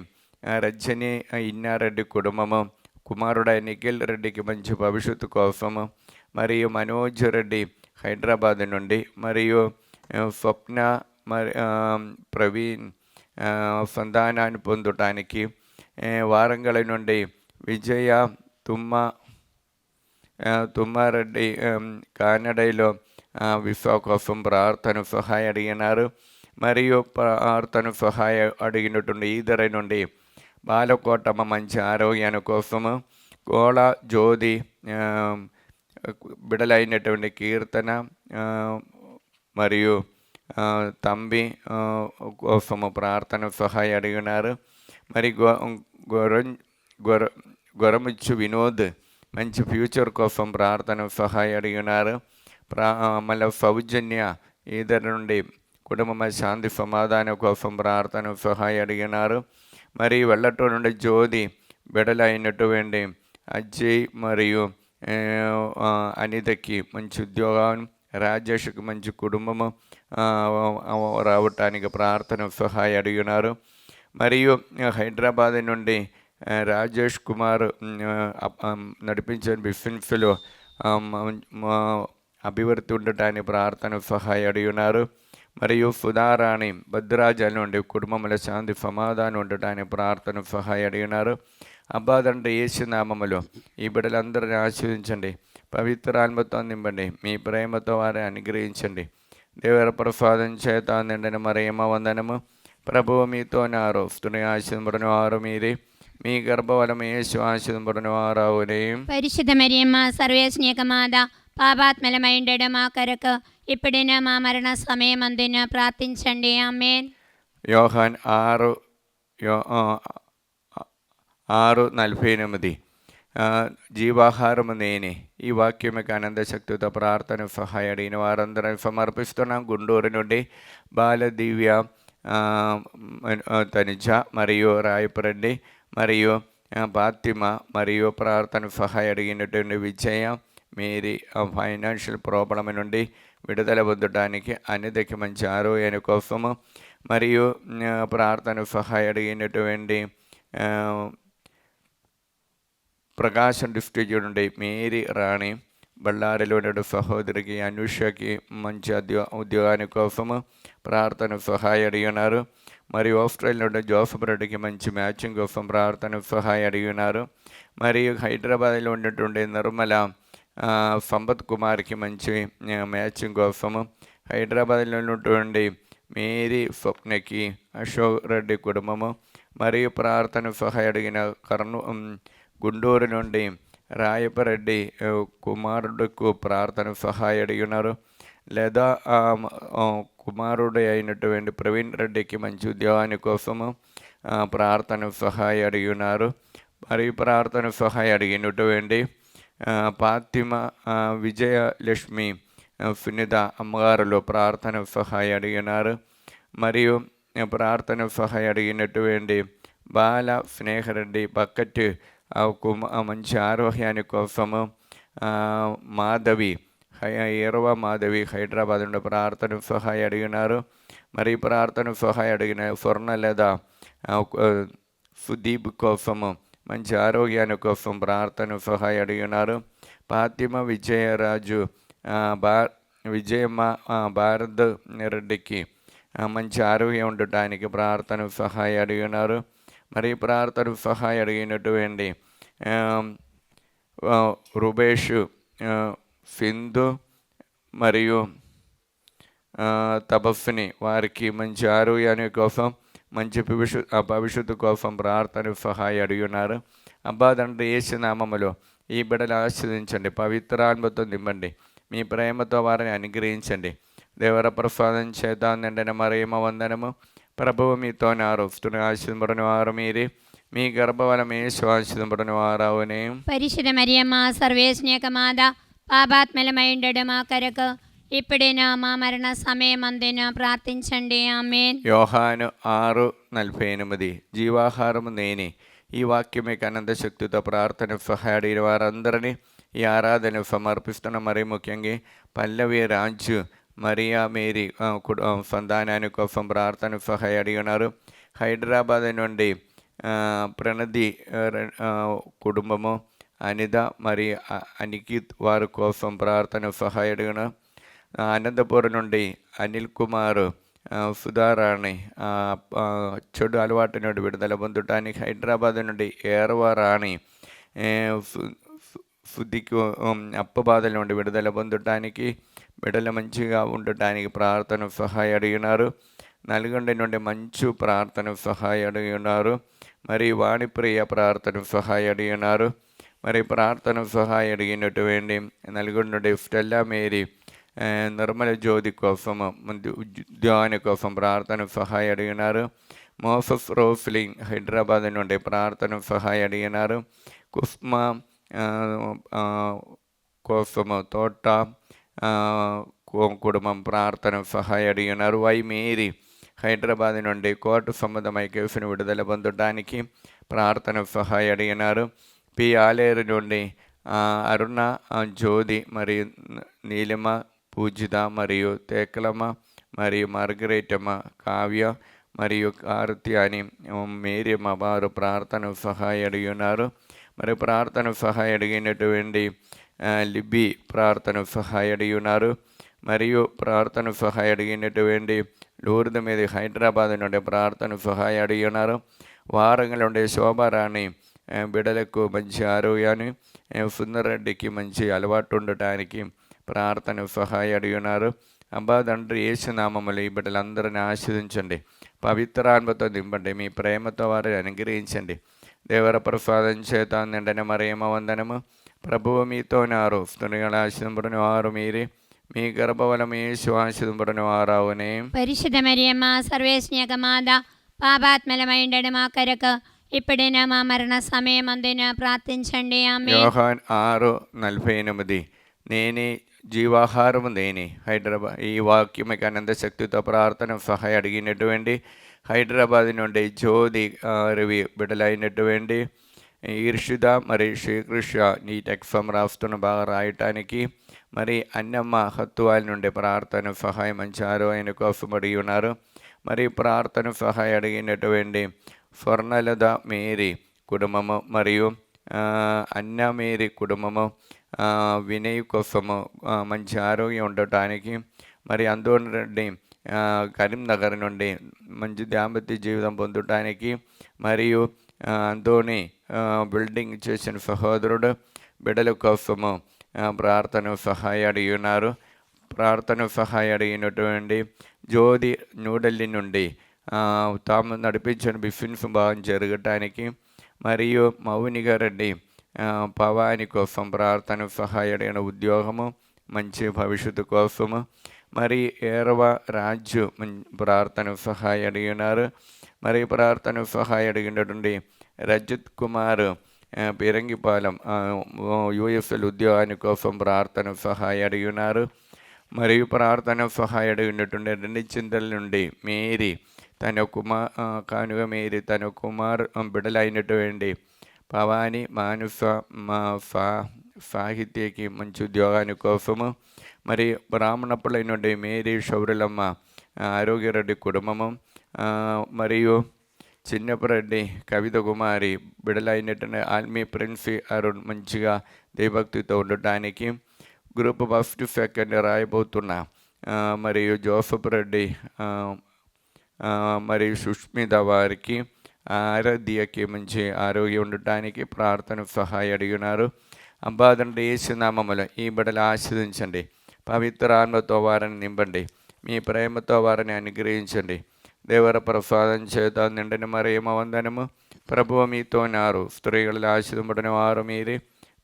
రజని ఇన్నారెడ్డి కుటుంబము, కుమారుడైన నిఖిల్ రెడ్డికి మంచి భవిష్యత్తు కోసము, మరియు మనోజ్ రెడ్డి హైదరాబాద్ నుండి, మరియు స్వప్న ప్రవీణ్ సంతానాన్ని పొందటానికి, వారంగల నుండి విజయ తుమ్మారెడ్డి కానడలో విశ్వ కోసం ప్రార్థన సహాయం అడిగినారు. మరియు ప్రార్థన సహాయం అడిగినటువంటి ఈదరై నుండి బాలకోటమ్మ మంచి ఆరోగ్యాన్ని కోసము, గోళ జ్యోతి బిడలైనటువంటి కీర్తన మరియు తంబి కోసము ప్రార్థన సహాయం అడిగినారు. మరి గొరముచ్చు వినోద్ మంచి ఫ్యూచర్ కోసం ప్రార్థన సహాయం అడిగినారు. మళ్ళీ సౌజన్య ఈదరి నుండి కుటుంబ శాంతి సమాధానం కోసం ప్రార్థన సహాయం అడిగినారు. మరి వెళ్ళటం నుండి జ్యోతి బిడలైనటువంటి అజయ్ మరియు అనితకి మంచి ఉద్యోగం, రాజేష్కి మంచి కుటుంబము రావటానికి ప్రార్థన సహాయం అడిగినారు. మరియు హైదరాబాద్ నుండి రాజేష్ కుమార్ నడిపించిన బిజినెస్లో అభివృద్ధి ఉండటానికి ప్రార్థన సహాయం అడిగినారు. మరియు సుధారాణి భద్రాచలం నుండి కుటుంబంలో శాంతి సమాధానం ఉండటానికి ప్రార్థన సహాయం అడిగినారు. అబ్బా తండ్రి యేసు నామములో ఈ బిడ్డలందరినీ ఆశీర్వదించండి, పవిత్రాత్మతో నింపండి, మీ ప్రేమతో వారిని అనుగ్రహించండి. దేవర ప్రసాదం చేత నిండిన మరియమ్మ వందనము. ప్రభువు మీతోనారు, స్త్రీ ఆశీర్వదింపబడిన వారు మీరే, మీ గర్భఫలము యేసు ఆశీర్వదింపబడిన వారవునే. పరిశుద్ధ మరియమ్మ సర్వేశ్వని యొక్క మాత, పాపాత్మలమైండడు మా కొరకు ఇప్పుడైనా మా మరణ సమయమందున ప్రార్థించండి. ఆమేన్. యోహాన్ 6:48 జీవాహారము నేనే. ఈ వాక్యం యొక్క ఆనంద శక్తితో ప్రార్థన సహాయ అడిగిన వారందరం సమర్పిస్తున్నాం. గుంటూరు నుండి బాల దివ్య, తనిజ మరియు రాయపురెడ్డి మరియు ఫాతిమ మరియు ప్రార్థన సహాయ అడిగినటువంటి విజయ మేరీ ఫైనాన్షియల్ ప్రాబ్లం నుండి విడుదల పొందడానికి అన్నిటికీ మంచి ఆరోగ్యాన్ని కోసము మరియు ప్రార్థన సహాయ అడిగినటువంటి ప్రకాశం డిస్ట్రిక్ట్ నుండి మేరీ రాణి, బళ్ళారిలో ఉన్న సహోదరికి అనుషకి మంచి ఉద్యోగాని కోసము ప్రార్థన సహాయ అడిగినారు. మరియు ఆస్ట్రేలియా నుండి జోసఫ్ రెడ్డికి మంచి మ్యాచింగ్ కోసం ప్రార్థన సహాయ అడిగినారు. మరియు హైదరాబాద్లో ఉన్నటువంటి నిర్మల సంపత్ కుమార్కి మంచి మ్యాచింగ్ కోసము, హైదరాబాద్లో ఉన్నటువంటి మేరీ స్వప్నకి అశోక్ రెడ్డి కుటుంబము మరియు ప్రార్థన సహాయ అడిగిన గుంటూరు నుండి రాయపరెడ్డి కుమారుడుకు ప్రార్థన సహాయ అడిగినారు. లేదా కుమారుడు అయినటువంటి ప్రవీణ్ రెడ్డికి మంచి ఉద్యోగాని కోసము ప్రార్థన సహాయ అడిగినారు. మరియు ప్రార్థన సహాయ అడిగినటువంటి ఫాతిమ, విజయలక్ష్మి, సునీత అమ్మగారులు ప్రార్థన సహాయ అడిగినారు. మరియు ప్రార్థన సహాయ అడిగినటువంటి బాల స్నేహరెడ్డి బకెట్ మంచి ఆరోగ్యాని కోసము, మాధవి మాధవి హైదరాబాద్ నుండి ప్రార్థన సహాయ అడిగినారు. మరియు ప్రార్థన సహాయ అడిగిన స్వర్ణ లేదా సుదీప్ కోసము మంచి ఆరోగ్యాని కోసం ప్రార్థన సహాయ అడిగినారు. ఫాతిమ విజయరాజు, విజయమ్మ భారత్ రెడ్డికి మంచి ఆరోగ్యం ఉండటానికి ప్రార్థన సహాయ అడిగినారు. మరియు ప్రార్థన సహాయ అడిగినటువంటి రుబేష్, సింధు మరియు తపస్సుని వారికి మంచి ఆరోగ్యాన్ని కోసం, మంచి భవిష్యత్తు కోసం ప్రార్థన సహాయ అడిగినారు. అబ్బా తండ్రి యేసు నామములో ఈ బిడ్డలు ఆశీర్వదించండి, పవిత్రాత్మతో నింపండి, మీ ప్రేమతో వారిని అనుగ్రహించండి. దేవర ప్రసాదం చేత నిండిన మరియమ్మ వందనము. ప్రభువు మీతో ఆరోపిస్తున్న ఆశీర్వదింపబడిన వారు మీరే, మీ గర్భఫలమే ఆశీర్వదింపబడిన వారవునే. పరిశుద్ధ మరియమ్మ సర్వేశ్వనియక మాత, పాపాత్మలమైండడు మా కొరకు ఇప్పుడైనా మా మరణ సమయమందున ప్రార్థించండి. ఆమేన్. యోహాను 6:48 జీవాహారము నేనే. ఈ వాక్యమే అనంత శక్తితో ప్రార్థన సహాయ వారందరినీ ఈ ఆరాధన సమర్పిస్తున్న. మరి ముఖ్యంగా పల్లవి రాజు, మరియా మేరీ సంతానాని కోసం ప్రార్థన సహాయ అడిగినారు. హైదరాబాద్ నుండి ప్రణతి కుటుంబము, అనిత మరియు అనికిత్ వారి కోసం ప్రార్థన సహాయ అడిగినారు. అనంతపురం నుండి అనిల్ కుమార్, సుధారాణి చెడు అలవాటు నుండి విడుదల పొందటానికి, హైదరాబాద్ నుండి ఏరవ రాణి శుద్ధికి అప్పబాధల నుండి విడుదల పొందటానికి, బిడ్డలు మంచిగా ఉండటానికి ప్రార్థన సహాయ అడిగినారు. నల్గొండ నుండి మంచు ప్రార్థన సహాయ అడిగినారు. మరి వాణిప్రియ ప్రార్థన సహాయ అడిగినారు. మరి ప్రార్థన సహాయ అడిగినటువంటి నల్గొండ నుండి స్టెల్లా మేరీ, నిర్మల జ్యోతి కోసం ఉద్యోగాని కోసం ప్రార్థన సహాయ అడిగినారు. మోసఫ్ రోఫ్లింగ్ హైదరాబాద్ నుండి ప్రార్థన సహాయ అడిగినారు. కుస్మా కోసము తోట కుటుంబం ప్రార్థన సహాయ అడిగినారు. వై మేరీ హైదరాబాద్ నుండి కోర్టు సంబంధమై కేసును విడుదల పొందడానికి ప్రార్థన సహాయ అడిగినారు. పి ఆలేరు నుండి అరుణ జ్యోతి మరియు నీలిమ, పూజిత మరియు తేకలమ్మ మరియు మార్గరేటమ్మ, కావ్య మరియు కార్తి అని మేరియమ్మ వారు ప్రార్థన సహాయ అడిగినారు. మరి ప్రార్థన సహాయ అడిగినటువంటి లిబి ప్రార్థన సహాయ అడిగినారు. మరియు ప్రార్థన సహాయ అడిగినటువంటి లూర్దు మీద హైదరాబాద్ నుండి ప్రార్థన సహాయ అడిగినారు. వారంగా నుండి శోభారాణి బిడ్డలకు మంచి ఆరోగ్యాన్ని, సుందరెడ్డికి మంచి అలవాటు ఉండటానికి ప్రార్థన సహాయ అడిగినారు. అబ్బా తండ్రి యేసు నామములో ఈ బిడ్డలందరినీ ఆశీర్వదించండి, పవిత్రాత్మతో నింపండి, మీ ప్రేమతో వారిని అనుగ్రహించండి. దేవర ప్రసాదం చేత నిండిన మరియమ్మ వందనము. ప్రభువు మీతో ఆరోపిస్తున్న ఆశీర్వదింపబడిన వారు మీరే, మీ గర్భఫలము యేసు ఆశీర్వదింపబడిన వారవునే. పరిశుద్ధ మరియమ్మ సర్వేశ్వనియక మాత, పాపాత్మలమైండడు మా కొరకు ఇప్పుడైనా మా మరణ సమయమందున ప్రార్థించండి. ఆమె యోహాన్ 6:48 నేనే జీవాహారము నేనే. హైదరాబాద్ ఈ వాక్యం మీకు అనంత శక్తితో ప్రార్థన సహాయం అడిగినటువంటి హైదరాబాద్ నుండి జ్యోతి రవి బిడ్డలైనటువంటి ఈర్షిద మరి శ్రీకృష్ణ ఈ టెక్ఫమ్ రాస్తున్న బాగా రాయటానికి మరి అన్నమ్మ హత్తువాల నుండి ప్రార్థన సహాయం మంచారు ఆయన కోసం అడిగి ఉన్నారు. మరి ప్రార్థన సహాయం అడిగినటువంటి స్వర్ణలత మేరీ కుటుంబము మరియు అన్న మేరీ కుటుంబము వినయ్ కోసము మంచి ఆరోగ్యం ఉండటానికి మరి అందోని రెడ్డి కరీంనగర్ నుండి మంచి దాంపత్య జీవితం పొందటానికి మరియు అందోని బిల్డింగ్ చేసిన సహోదరుడు బిడ్డల కోసము ప్రార్థన సహాయం అడిగి ఉన్నారు. ప్రార్థన సహాయం అడిగినటువంటి జ్యోతి న్యూఢిల్లీ నుండి తాము నడిపించిన బిఫిన్స్ బాగా జరగటానికి మరియు మౌనిగా రెడ్డి పవాని కోసం ప్రార్థన సహాయం అడిగిన ఉద్యోగము మంచి భవిష్యత్తు కోసము మరి ఏరవ రాజు ప్రార్థన సహాయం అడిగినారు. మరి ప్రార్థన సహాయం అడిగినటువంటి రజత్ కుమార్ పిరంగిపాలెం యూఎస్ఎల్ ఉద్యోగాని కోసం ప్రార్థన సహాయం అడిగినారు. మరియు ప్రార్థన సహాయం అడిగినటువంటి రెండు చింతల నుండి మేరీ తన కానుక మేరీ తన కుమార్ బిడ్డలైనటువంటి పవాని మానుస సాహిత్యకి మంచి ఉద్యోగాని కోసము మరి బ్రాహ్మణప్పులైన నుండి మేరీ శౌరులమ్మ ఆరోగ్యరెడ్డి కుటుంబము మరియు చిన్నపరెడ్డి కవిత కుమారి బిడలైనటువంటి ఆల్మీ ప్రిన్సీ అరుణ్ మంచిగా దేవభక్తితో ఉండటానికి గ్రూప్ ఫస్ట్ సెకండ్ రాయబోతున్న మరియు జోసఫ్ రెడ్డి మరియు సుష్మిత వారికి ఆరాధ్యకి మంచి ఆరోగ్యం ఉండటానికి ప్రార్థన సహాయం అడిగినారు. అబ్బాదండి యేసునామములో ఈ బిడ్డలు ఆశీర్వదించండి. పవిత్ర ఆత్మతో వారిని నింపండి. మీ ప్రేమతో వారిని అనుగ్రహించండి. దేవర ప్రసాదం చేత నిండిన మరియమ్మ వందనము. ప్రభువు మీతో ఉన్నారు. స్త్రీలలో ఆశీర్వదింపబడిన వారు మీరే.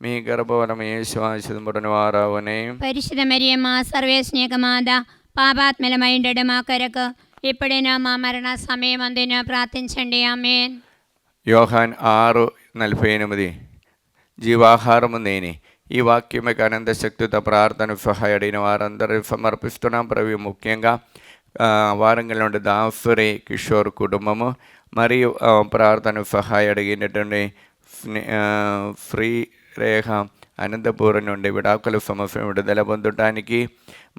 మీ గర్భఫలము యేసు ఆశీర్వదింపబడిన వారవునే. పరిశుద్ధ మరియమ్మ సర్వేశ్నేక మాత పాపాత్మలమైండడు మా కొరకు ఇప్పుడైనా మా మరణ సమయమందున ప్రార్థించండి. ఆమేన్. యోహాన్ 6:48 జీవాహారము నేనే. ఈ వాక్యముకి అనంత శక్తితో ప్రార్థన సహాయం అడిగిన వారందరూ సమర్పిస్తున్నాం. ప్రభు ముఖ్యంగా వారంగల్ నుండి దాఫరి కిషోర్ కుటుంబము మరియు ప్రార్థన సహాయం అడిగినటువంటి ఫ్రీ రేఖ అనంతపురం నుండి విడాకుల సమస్య విడుదల పొందటానికి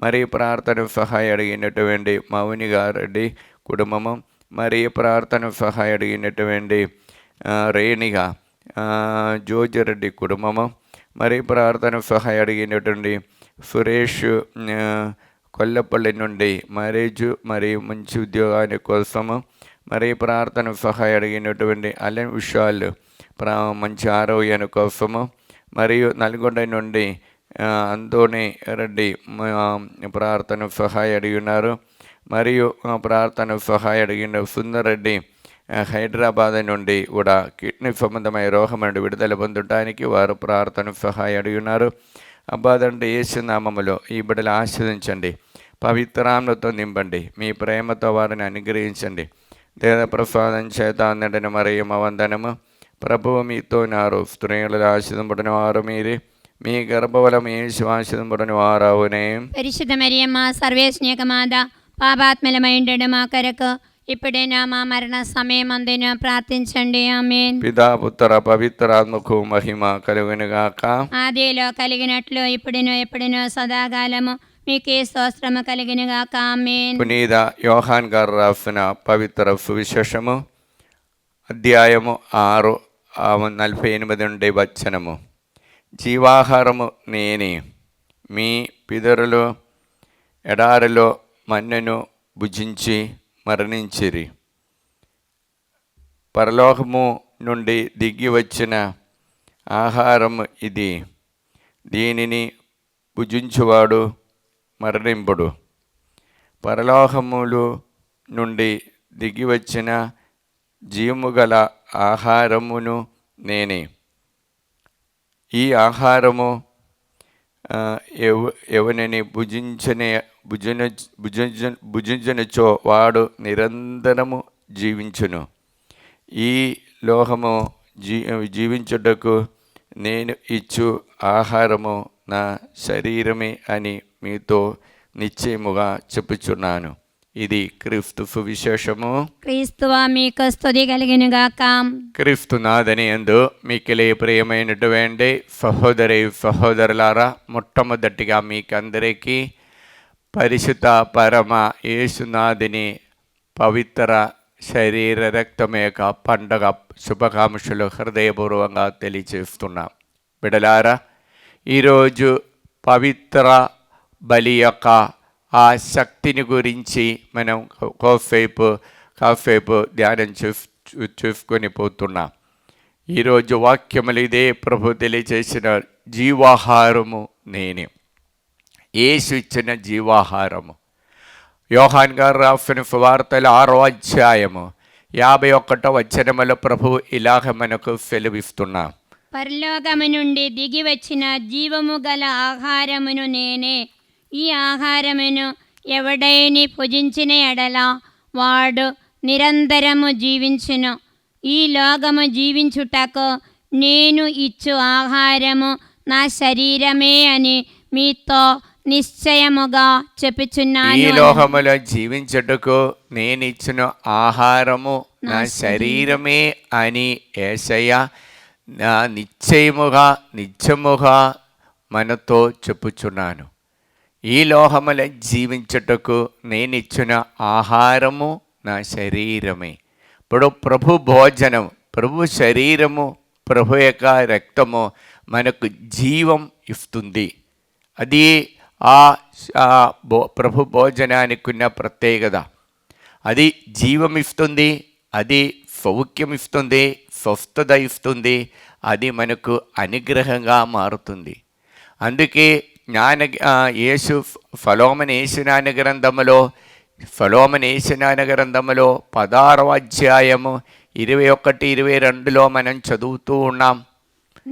మరియు ప్రార్థన సహాయం అడిగినటువంటి మౌని గారెడ్డి కుటుంబము మరియు ప్రార్థన సహాయం అడిగినటువంటి రేణిగా జోజిరెడ్డి కుటుంబము మరియు ప్రార్థన సహాయం అడిగినటువంటి సురేష్ కొల్లపల్లి నుండి మ్యారేజ్ మరియు మంచి ఉద్యోగాల కోసము మరియు ప్రార్థన సహాయం అడిగినటువంటి అలెన్ విషయాలు మంచి ఆరోగ్యాన్ని కోసము మరియు నల్గొండ నుండి అందోని రెడ్డి ప్రార్థన సహాయం అడిగి ఉన్నారు. మరియు ప్రార్థన సహాయం అడిగిన సుందరెడ్డి హైదరాబాద్ నుండి కూడా కిడ్నీ సంబంధమైన రోగం నుండి విడుదల పొందడానికి వారు ప్రార్థన సహాయం అడిగి ఉన్నారు. అబ్బాదండి యేసునామములో ఈ బిడ్డలు ఆశీర్వదించండి. పవిత్రాత్మతో నింపండి. మీ ప్రేమతో వారిని అనుగ్రహించండి. దేవ ప్రసాదం చేత నిండిన మరియమ్మ వందనము. ప్రభువు మీతో ఉన్నారు. స్త్రీలలో ఆశీర్వదింపబడిన వారు మీరే. మీ గర్భఫలము యేసు ఆశీర్వదింపబడిన వారవునే. పరిశుద్ధ మరియమ్మ సర్వేశ్నేక మాత పాపాత్మలమైండడు మా కొరకు ఇప్పుడైనా మా మరణ సమయమందున ప్రార్థించండి. ఆమేన్. పితా పుత్ర పవిత్రాత్మకు మహిమ కలుగునుగాక. ఆదిలో కలిగినట్లు ఇప్పుడును ఎప్పుడును సదాకాలము మీకే స్తోత్రము కలిగినగాక. ఆమేన్. పునీత యోహాన్ గారు రాసిన పవిత్ర సువిశేషము అధ్యాయము 6:48 నుండి వచనము. జీవాహారము నేనే. మీ పితరులు ఎడారిలో మన్నెను భుజించి మరణించిరి. పరలోకము నుండి దిగి వచ్చిన ఆహారము ఇది. దీనిని భుజించువాడు మరణింపుడు. పరలోకములు నుండి దిగి వచ్చిన జీవము గల ఆహారమును నేనే. ఈ ఆహారము ఎవరిని భుజించనిచో వాడు నిరంతరము జీవించును. ఈ లోహము జీవించుటకు నేను ఇచ్చు ఆహారము నా శరీరమే అని మీతో నిశ్చయముగా చెప్పుచున్నాను. ఇది క్రీస్తు సువిశేషము. క్రీస్తువా మీకు స్తుతి కలుగునుగాక. క్రీస్తు నాథని యందు మిక్కిలి ప్రియమైనటువంటి సహోదరులారా, మొట్టమొదటిగా మీకందరికీ పరిశుద్ధ పరమ యేసునాథుని పవిత్ర శరీర రక్తం యొక్క పండగ శుభాకాంక్షలు హృదయపూర్వకంగా తెలియజేస్తున్నాం. బిడలారా, ఈరోజు పవిత్ర బలి యొక్క ఆ శక్తిని గురించి మనం కాసేపు ధ్యానం చూసుకొని పోతున్నాం. ఈరోజు వాక్యములు ఇదే ప్రభు తెలియజేసిన జీవాహారము నేనే, యేసు ఇచ్చిన జీవాహారము. యోహాన్ గారు రాసిన సువార్తల 6వ అధ్యాయము 51వ వచనములో ప్రభువు ఇలాగ మనకు సెలవిస్తున్నా. పరలోకము నుండి దిగి వచ్చిన జీవము గల ఆహారమును నేనే. ఈ ఆహారమును ఎవడైని భుజించిన ఎడల వాడు నిరంతరము జీవించును. ఈ లోకము జీవించుటకు నేను ఇచ్చు ఆహారము నా శరీరమే అని మీతో నిశ్చయముగా చెప్పుచున్నాను. ఈ లోకములో జీవించుటకు నేను ఇచ్చిన ఆహారము నా శరీరమే అని యేసయ్య నా నిత్యముగా మనతో చెప్పుచున్నాను. ఈ లోకములో జీవించుటకు నేను ఇచ్చిన ఆహారము నా శరీరమే. ఇప్పుడు ప్రభు భోజనం, ప్రభు శరీరము, ప్రభు యొక్క రక్తము మనకు జీవం ఇస్తుంది. అది ప్రభు భోజనానికి ఉన్న ప్రత్యేకత. అది జీవం ఇస్తుంది, అది సౌఖ్యం ఇస్తుంది, స్వస్థత ఇస్తుంది, అది మనకు అనుగ్రహంగా మారుతుంది. అందుకే యేసు సొలొమోను యేసునాన గ్రంథములో 16వ అధ్యాయము 21-22లో మనం చదువుతూ ఉన్నాం.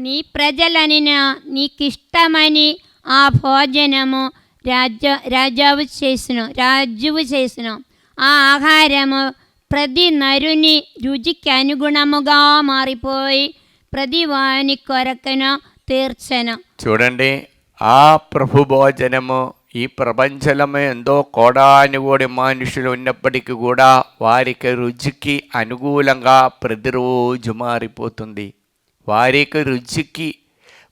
నీ ప్రజలనిన నీకిష్టమని ఆ భోజనము రాజువు చేసిన ఆ ఆహారము ప్రతి నరుని రుచికి అనుగుణముగా మారిపోయి ప్రతి వాని కొరకను తీర్చను. చూడండి, ఆ ప్రభు భోజనము ఈ ప్రపంచంలో ఎంతో కోడానుకోడి మనుషులు ఉన్నప్పటికీ కూడా వారికి రుచికి అనుకూలంగా ప్రతిరోజు మారిపోతుంది. వారికి రుచికి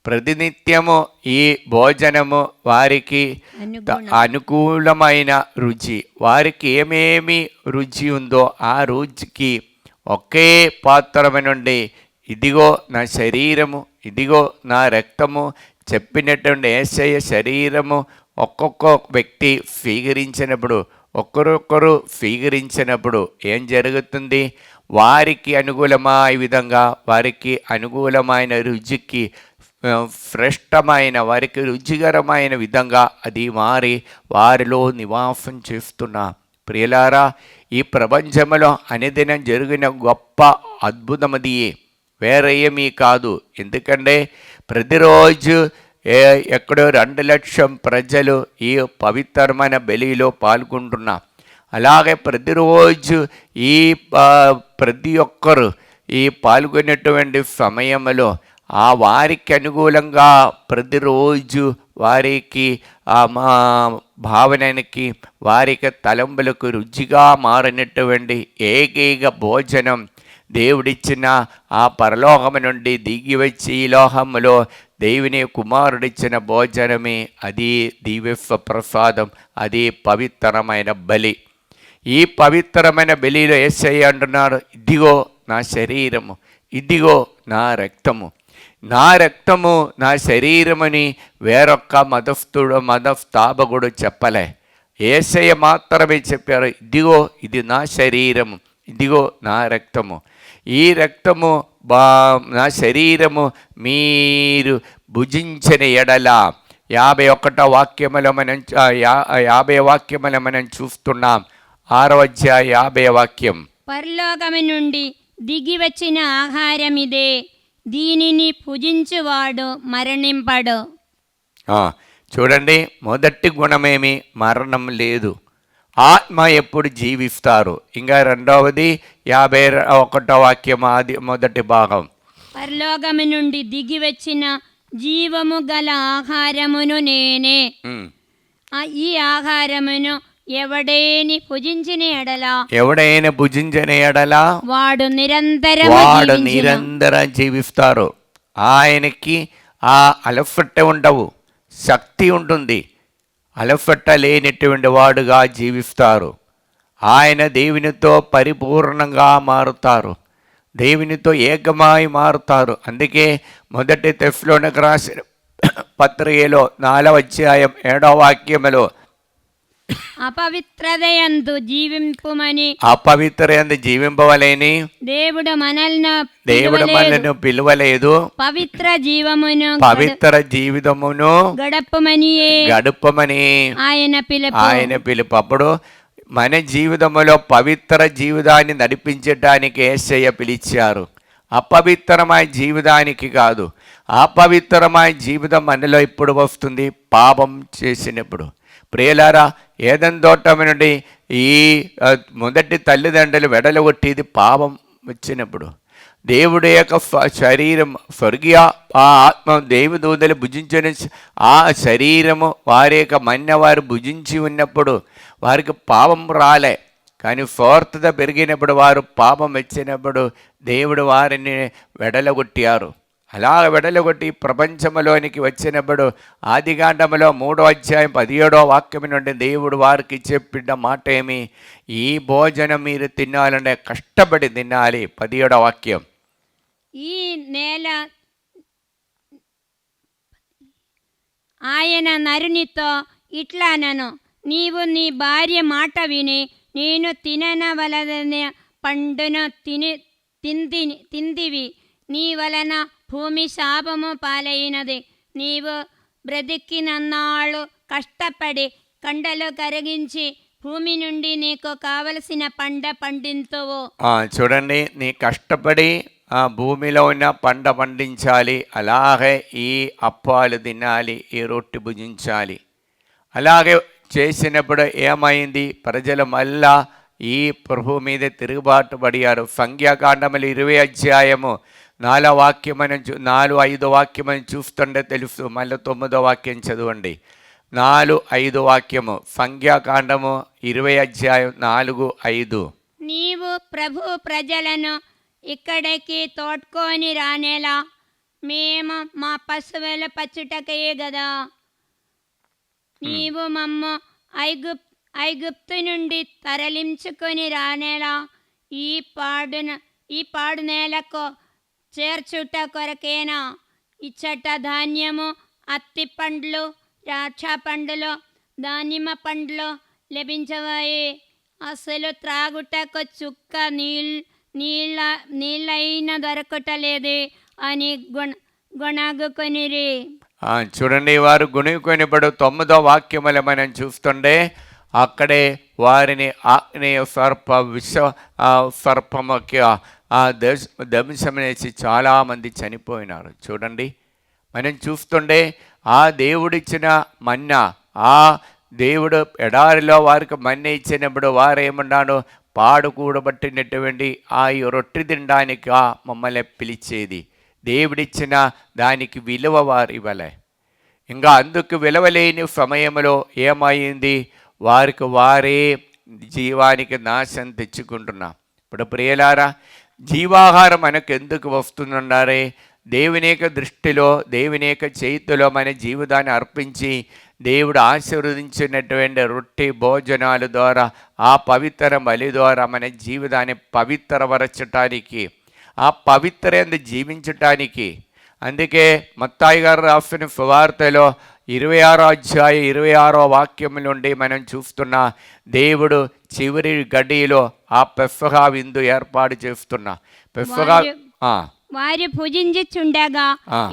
ప్రతినిత్యము ఈ భోజనము వారికి అనుకూలమైన రుచి, వారికి ఏమేమి రుచి ఉందో ఆ రుచికి ఒకే పాత్రము నుండి ఇదిగో నా శరీరము, ఇదిగో నా రక్తము చెప్పినటువంటి యేసయ్య శరీరము ఒక్కొక్క వ్యక్తి స్వీకరించినప్పుడు, ఒక్కరొక్కరు స్వీకరించినప్పుడు ఏం జరుగుతుంది? వారికి అనుకూలమైన విధంగా, వారికి అనుకూలమైన రుచికి శ్రేష్టమైన, వారికి రుచికరమైన విధంగా అది మారి వారిలో నివాసం చేస్తున్నా. ప్రియులారా, ఈ ప్రపంచంలో అనుదినం జరిగిన గొప్ప అద్భుతమదియే, వేరే ఏమీ కాదు. ఎందుకంటే ప్రతిరోజు ఎక్కడో 2 లక్షల ప్రజలు ఈ పవిత్రమైన బలిలో పాల్గొంటున్నారు. అలాగే ప్రతిరోజు ఈ ప్రతి ఒక్కరు ఈ పాల్గొనేటువంటి సమయంలో ఆ వారికి అనుకూలంగా ప్రతిరోజు వారికి మా భావనకి, వారికి తలంపులకు రుచిగా మారినటువంటి ఏకైక భోజనం దేవుడిచ్చిన ఆ పరలోకము నుండి దిగి వచ్చి ఈ లోకములో దేవుని కుమారుడిచ్చిన భోజనమే. అది దివ్య ప్రసాదం, అది పవిత్రమైన బలి. ఈ పవిత్రమైన బలిలో యేసయ్య అంటున్నాడు, ఇదిగో నా శరీరము, ఇదిగో నా రక్తము. నా రక్తము నా శరీరమని వేరొక్క మతస్థాపకుడు చెప్పలే. యేసయ్య మాత్రమే చెప్పారు, ఇదిగో ఇది నా శరీరము, ఇదిగో నా రక్తము. ఈ రక్తము నా శరీరము మీరు భుజించిన ఎడల 51వ వాక్యములో మనం 50 వాక్యములో మనం చూస్తున్నాం. 6వ అధ్యాయం 50వ వాక్యం. పరలోకము నుండి దిగి వచ్చిన ఆహారం ఇదే, దీనిని భుజించువాడు మరణింపడు. చూడండి, మొదటి గుణమేమి? మరణం లేదు. ఆత్మ ఎప్పుడు జీవిస్తారు. ఇంకా రెండవది 51వ వాక్యం మొదటి భాగం. పరలోకము నుండి దిగి వచ్చిన జీవము గల ఆహారమును నేనే. ఉమ్. ఈ ఆహారమును ఎవడేని భుజించిన ఎడల ఎవడైనా భుజించిన ఎడల వాడు నిరంతరం జీవిస్తారు. ఆయనకి ఆ అలఫట్ట ఉండవు, శక్తి ఉంటుంది. అలఫట్ట లేనటువంటి వాడుగా జీవిస్తారు. ఆయన దేవునితో పరిపూర్ణంగా మారుతారు, దేవునితో ఏకమై మారుతారు. అందుకే మొదటి తెస్సలోనికీయులకు రాసిన పత్రికలో 4వ అధ్యాయం 7వ వాక్యములో అపవిత్రతయందు జీవింపవలేని దేవుడు మనల్ని పిలువలేదు, పవిత్ర జీవితమును గడపమని ఆయన పిలుపు. అప్పుడు మన జీవితంలో పవిత్ర జీవితాన్ని నడిపించడానికి యేసయ్య పిలిచారు, అపవిత్రమైన జీవితానికి కాదు. అపవిత్రమైన జీవితం మనలో ఇప్పుడు వస్తుంది పాపం చేసినప్పుడు. ప్రియులారా, ఏదెన్ తోటం నుండి ఈ మొదటి తల్లిదండ్రులు వెడలగొట్టేది పాపం వచ్చినప్పుడు. దేవుడి యొక్క శరీరం స్వర్గీయ ఆ ఆత్మ దేవదూతలు భుజించిన ఆ శరీరము వారి యొక్క మన్నవారు భుజించి ఉన్నప్పుడు వారికి పాపం రాలే. కానీ స్వార్థత పెరిగినప్పుడు, వారు పాపం వచ్చినప్పుడు దేవుడు వారిని వెడలగొట్టారు. అలా వెడలగొట్టి ప్రపంచంలోనికి వచ్చినప్పుడు ఆదికాండములో 3వ అధ్యాయం 17వ వాక్యం నుండి దేవుడు వారికి చెప్పిన మాట ఏమి? ఈ భోజనం మీరు తినాలంటే కష్టపడి తినాలి. 17వ వాక్యం. ఈ నేల ఆయన నరునితో ఇట్లానను, నీవు నీ భార్య మాట విని నేను తిననవలన పండును తిందివి, నీ వలన భూమి శాపము పాలైనది. నీవు బ్రతికినన్నాళ్ళు కష్టపడి కండలు కరిగించి భూమి నుండి నీకు కావలసిన పంట పండింతువు. చూడండి, నీ కష్టపడి ఆ భూమిలో ఉన్న పంట పండించాలి. అలాగే ఈ అప్పాలు తినాలి, ఈ రొట్టె భుజించాలి. అలాగే చేసినప్పుడు ఏమైంది? ప్రజలు మళ్ళా ఈ ప్రభు మీద తిరుగుబాటు పడియారు. సంఖ్యాకాండములు 20వ అధ్యాయము 4వ వాక్యం 4-5 వాక్యం చూస్తుంటే తెలుసు. మళ్ళీ 9వ వాక్యం చదవండి. 4-5 వాక్యము, సంఖ్యాకాండము 20వ అధ్యాయం 4-5. నీవు ప్రభు ప్రజలను ఇక్కడికి తోడ్కొని రానేలా మేము మా పశువుల పచ్చుటకే గదా. నీవు మమ్మ ఐగుప్తు నుండి తరలించుకొని రానేలా ఈ పాడు నేలకు చేర్చుట కొరకేనా ఇచ్చట ధాన్యము, అత్తి పండ్లు, ద్రాక్ష పండ్లు, దానిమ్మ పండ్లు లభించవాయి. అసలు త్రాగుటకు చుక్క నీళ్ళైనా దొరకటలేదు అని గుణగుకొనిరి. చూడండి, వారు గుణుకొనిపడు 9వ వాక్యములు మనం చూస్తుండే అక్కడే వారిని ఆగ్నేయ సర్పముకి దంశమనేసి చాలామంది చనిపోయినారు. చూడండి, మనం చూస్తుండే ఆ దేవుడిచ్చిన మన్నా, ఆ దేవుడు ఎడారిలో వారికి మన్న ఇచ్చినప్పుడు వారేమన్నాడు? పాడు కూడబట్టినటువంటి ఆ రొట్టె తినడానికి మమ్మల్ని పిలిచేది. దేవుడిచ్చిన దానికి విలువ వారు ఇవ్వలే. ఇంకా అందుకు విలువలేని సమయంలో ఏమైంది? వారికి వారే జీవానికి నాశనం తెచ్చుకుంటున్నాం. ఇప్పుడు ప్రియులారా, జీవాహారం మనకు ఎందుకు వస్తుందన్నారే? దేవుని యొక్క దృష్టిలో, దేవుని యొక్క చేతిలో మన జీవితాన్ని అర్పించి దేవుడు ఆశీర్వదించినటువంటి రొట్టె భోజనాల ద్వారా, ఆ పవిత్ర బలి ద్వారా మన జీవితాన్ని పవిత్రపరచటానికి, ఆ పవిత్రంగా జీవించటానికి. అందుకే మత్తాయి గారు రాసిన సువార్తలో 26వ అధ్యాయం 26వ వాక్యం నుండి మనం చూస్తున్న దేవుడు చివరి గడిలో ఆ పెసహా విందు ఏర్పాటు చేస్తున్నా. పెసహా వారు భుజించుచుండగా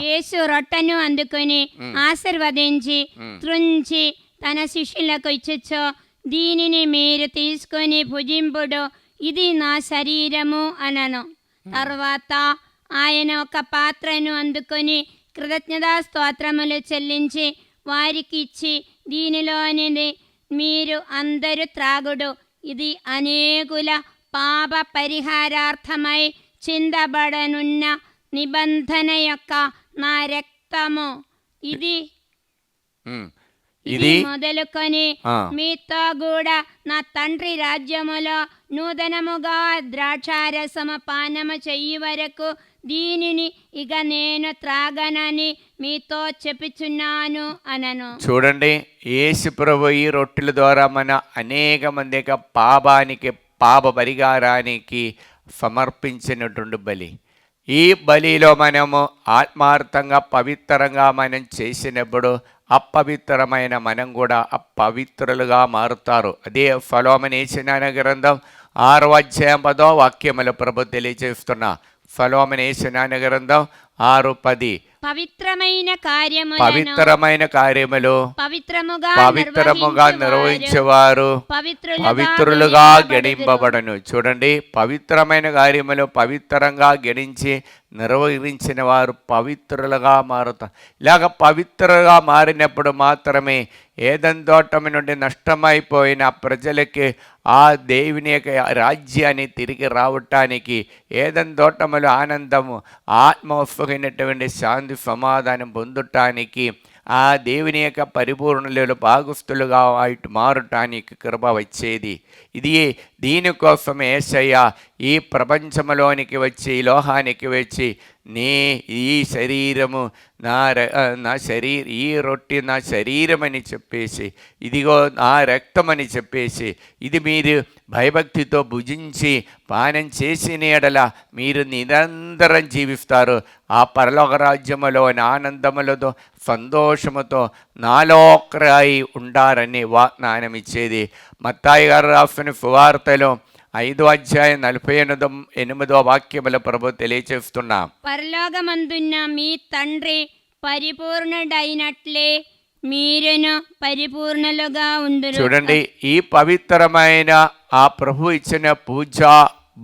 యేసు రొట్టెను అందుకొని ఆశీర్వదించి త్రుంచి తన శిష్యులకు ఇచ్చొచ్చు, దీనిని మీరు తీసుకొని భుజింపుడు, ఇది నా శరీరము అనను. తర్వాత ఆయన ఒక పాత్రను అందుకొని కృతజ్ఞతా స్తోత్రములు చెల్లించి వారికి ఇచ్చి, దీనిలోనిది మీరు అందరూ త్రాగుడు. ఇది అనేకుల పాప పరిహారార్థమై చిందబడనున్న నిబంధన యొక్క నా రక్తము. ఇది ఇది మొదలుకొని మీతో కూడా నా తండ్రి రాజ్యములో నూతనముగా ద్రాక్షారసము పానము చెయ్యి వరకు దీనిని ఇక నేను త్రాగనని మీతో చెప్పుచున్నాను అనను. చూడండి, యేసు ప్రభు ఈ రొట్టెల ద్వారా మన అనేక మంది యొక్క పాపానికి పాప పరిహారానికి సమర్పించినటువంటి బలి. ఈ బలిలో మనము ఆత్మార్థంగా పవిత్రంగా మనం చేసినప్పుడు అపవిత్రమైన మనం కూడా అపవిత్రులుగా మారుతారు. అదే ఫలోమనేసిన గ్రంథం 6వ అధ్యాయం 10వ వాక్యముల ప్రభు తెలియజేస్తున్నా. ఫలోమనేసిన గ్రంథం 6:10. పవిత్రమైన కార్యములు పవిత్రముగా నిర్వహించేవారు పవిత్రులుగా గణింపబడను. చూడండి, పవిత్రమైన కార్యములు పవిత్రంగా గణించి నిర్వహించిన వారు పవిత్రులుగా మారుతారు. ఇలాగ పవిత్రులుగా మారినప్పుడు మాత్రమే ఏదెన్ తోటం నుండి నష్టమైపోయిన ప్రజలకి ఆ దేవుని యొక్క రాజ్యాన్ని తిరిగి రావటానికి, ఏదెన్ తోటములో ఆనందము, ఆత్మవశమైనటువంటి శాంతి సమాధానం పొందటానికి, ఆ దేవుని యొక్క పరిపూర్ణలో భాగస్థులుగా మారటానికి కృప వచ్చేది. దీనికోసం యేసయ్య ఈ ప్రపంచంలోనికి వచ్చి, ఈ లోహానికి వచ్చి, ఈ శరీరము ఈ రొట్టె నా శరీరం అని చెప్పేసి, ఇదిగో నా రక్తం అని చెప్పేసి, ఇది మీరు భయభక్తితో భుజించి పానం చేసిన ఎడల మీరు నిరంతరం జీవిస్తారు. ఆ పరలోక రాజ్యములోని ఆనందములతో సంతోషముతో నాలోకరాయి ఉండారని వాగ్దానం ఇచ్చేది. మత్తాయి గారు రాసిన సువార్తలో 5వ అధ్యాయం 48వ వాక్యముల ప్రభు తెలియచేస్తున్నా. పరలోకమందున్న మీ తండ్రి పరిపూర్ణుడైనట్లే మీరును పరిపూర్ణులుగా ఉండురు. చూడండి, ఈ పవిత్రమైన ఆ ప్రభు ఇచ్చిన పూజా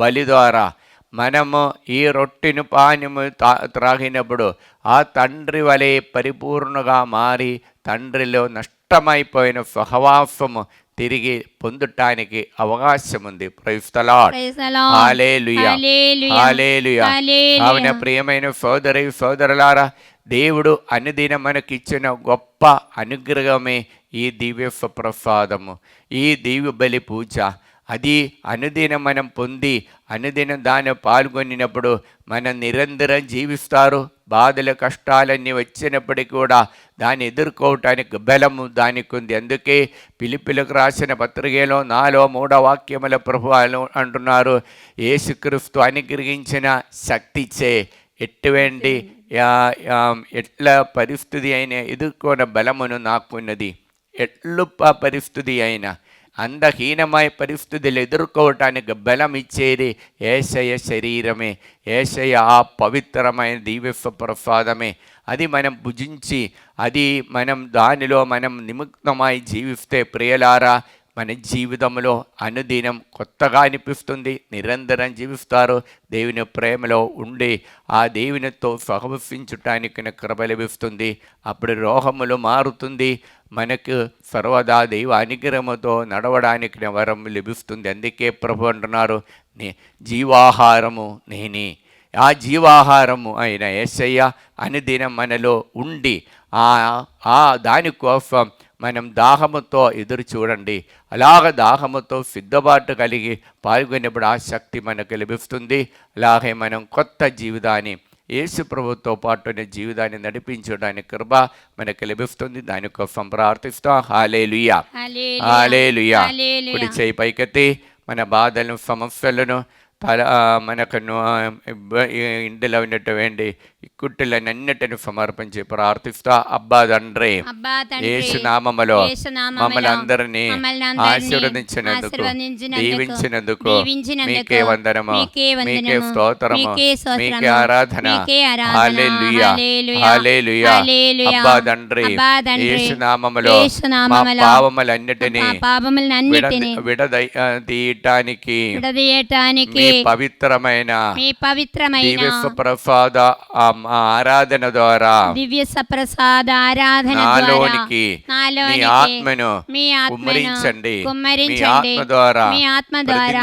బలి ద్వారా మనము ఈ రొట్టెను పానము త్రాగినప్పుడు ఆ తండ్రి వలె పరిపూర్ణగా మారి తండ్రిలో నష్టమైపోయిన సహవాసము తిరిగి పొందటానికి అవకాశం ఉంది. Praise the Lord. Hallelujah, hallelujah. కావున ప్రియమైన సోదరులారా, దేవుడు అనుదినం మనకిచ్చిన గొప్ప అనుగ్రహమే ఈ దివ్య ప్రసాదము, ఈ దివ్య బలి పూజ. అది అనుదినం మనం పొంది అనుదినం దాన్ని పాల్గొనినప్పుడు మనం నిరంతరం జీవిస్తారు. బాధలు కష్టాలన్నీ వచ్చినప్పటికీ కూడా దాన్ని ఎదుర్కోవటానికి బలము దానికి ఉంది. అందుకే ఫిలిప్పీయులకు రాసిన పత్రికలో 4వ వాక్యముల ప్రభు అంటున్నారు, యేసుక్రీస్తు అనుగ్రహించిన శక్తిచే ఎటువంటి ఎట్లా పరిస్థితి అయినా ఎదుర్కొన్న బలమును నాకున్నది. ఎట్లు పరిస్థితి అయినా అందహీనమైన పరిస్థితులు ఎదుర్కోవటానికి బలం ఇచ్చేది యేసయ్య శరీరమే, యేసయ్య ఆ పవిత్రమైన దివ్య ప్రసాదమే. అది మనం భుజించి అది మనం దానిలో మనం నిమగ్నమై జీవిస్తే ప్రియలారా, మన జీవితంలో అనుదినం కొత్తగా అనిపిస్తుంది. నిరంతరం జీవిస్తారు. దేవుని ప్రేమలో ఉండి ఆ దేవునితో సహవసించటానికి కృప లభిస్తుంది. అప్పుడు రోగములు మారుతుంది. మనకు సర్వదా దైవ అనుగ్రహముతో నడవడానికి వరం లభిస్తుంది. అందుకే ప్రభు అంటున్నారు, జీవాహారము నేనే. ఆ జీవాహారము అయిన యేసయ్య అనుదినం మనలో ఉండి దానికోసం మనం దాహముతో ఎదురు చూడండి. అలాగ దాహముతో సిద్ధపాటు కలిగి పాల్గొన్నప్పుడు ఆ శక్తి మనకు లభిస్తుంది. అలాగే మనం కొత్త జీవితాన్ని యేసు ప్రభుతో పాటు జీవితాన్ని నడిపించడానికి కృప మనకు లభిస్తుంది. దానికోసం ప్రార్థిస్తాం. హల్లెలూయా, హల్లెలూయా. కుడి చేయి పైకెత్తి మన బాధలను సమస్యలను మనకు ఇంటిలో ఉన్నటువంటి కుట్టులనన్నిటిని సమర్పించి ప్రార్థిస్తా. అబ్బా తండ్రి, యేసు నామములో మమ్మల్ని అందరినీ ఆశీర్వదించినందుకు దీవించినందుకు మీకే వందనము, మీకే స్తోత్రము, మీకే ఆరాధన. హల్లెలూయా, హల్లెలూయా. అబ్బా తండ్రి, యేసు నామములో మా పాపములన్నిటినీ విడదీయటానికి మీ పవిత్రమైన దివ్య ప్రసాద ఆ ఆరాధన ద్వారా దివ్య సప్రసాద ఆరాధన ద్వారా నాలోనికి నీ ఆత్మను మీ ఆత్మను కుమ్మరించండి. మీ కుమ్మరించండి. ఆత్మ ద్వారా మీ ఆత్మ ద్వారా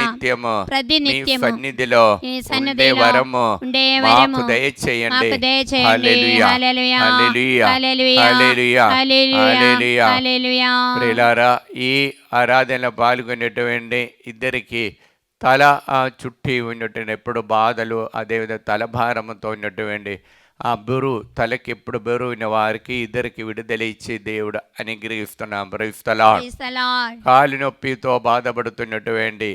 ప్రతినిత్యము మీ సన్నిధిలో ఈ ఉండే సన్నిధిలో వరము ఉండే మాకు వరము దయచేయండి. మాకు దయచేయండి. హల్లెలూయా, hallelujah, hallelujah, hallelujah, hallelujah, hallelujah, hallelujah. హల్లెలూయా. ప్రియులారా, ఈ ఆరాధనలో పాల్గొనేటువంటి ఇద్దరికి తల చుట్టి ఉన్నటువంటి ఎప్పుడు బాధలు, అదేవిధంగా తలభారముతో ఉన్నటువంటి ఆ బరువు, తలకి ఎప్పుడు బరువు ఉన్న వారికి ఇద్దరికి విడుదల ఇచ్చి దేవుడు అనుగ్రహిస్తున్నాం. Praise the Lord. Praise the Lord. కాలు నొప్పితో బాధపడుతున్నటువంటి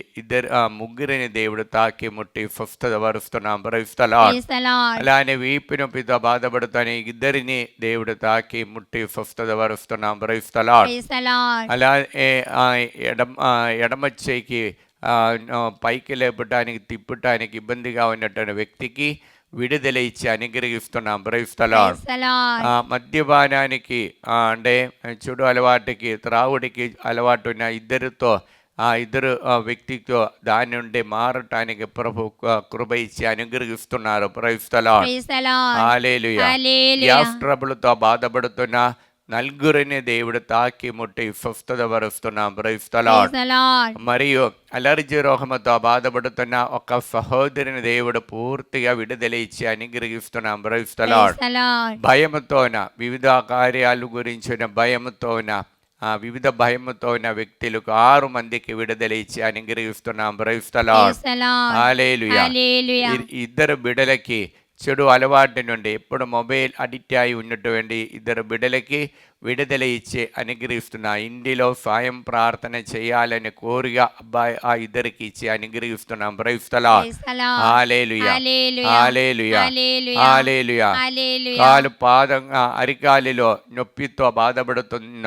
ముగ్గురిని దేవుడు తాకి ముట్టి స్వస్థత పరుస్తున్నాం. Praise the Lord. Praise the Lord. అలానే వీపు నొప్పితో బాధపడుతున్న ఇద్దరిని దేవుడు తాకి ముట్టి స్వస్థత పరుస్తున్నాం. Praise the Lord. Praise the Lord. అలానే ఎడమ చేయికి పైకి లేపటానికి తిప్పటానికి ఇబ్బందిగా ఉన్నటువంటి వ్యక్తికి విడుదల ఇచ్చి అనుగ్రహిస్తున్నాం. Praise the Lord. Praise the Lord. మద్యపానానికి అంటే చెడు అలవాటుకి, త్రాగుడికి అలవాటు ఉన్న ఇద్దరు వ్యక్తితో దాని నుండి మారటానికి ప్రభు కృప ఇచ్చి అనుగ్రహిస్తున్నారు. Praise the Lord. Praise the Lord. Hallelujah. Hallelujah. Gas ట్రబుల్తో బాధపడుతున్న నలుగురిని దేవుడు తాకి ముట్టి స్వస్థత పరుస్తున్నాం. Praise the Praise Lord. the Lord. మరియు అలర్జీ రోగముతో బాధపడుతున్న ఒక సహోదరిని దేవుడు పూర్తిగా విడుదల ఇచ్చి అనుగ్రహిస్తున్నాం. Praise the Praise Lord. the Lord. భయముతోన వివిధ కార్యాలు గురించిన వివిధ భయముతో ఉన్న వ్యక్తులకు 6 మందికి విడుదల ఇచ్చి అనుగ్రహిస్తున్నాం. Praise the Lord. Praise the Lord. Hallelujah. Hallelujah. ఇద్దరు బిడ్డలకి చెడు అలవాటు నుండి ఎప్పుడు మొబైల్ అడిక్ట్ అయి ఉన్నటువంటి ఇద్దరు బిడ్డలకి విడుదల ఇచ్చి అనుగ్రహిస్తున్నా. ఇంటిలో సాయం ప్రార్థన చేయాలని కోరిగా అబ్బాయి ఆ ఇద్దరికి ఇచ్చి అనుగ్రహిస్తున్నాం. Praise the Lord. Praise the Lord. Hallelujah, hallelujah. Hallelujah, hallelujah. Hallelujah. Hallelujah. కాలు పాదం అరికాలిలో నొప్పితో బాధపడుతున్న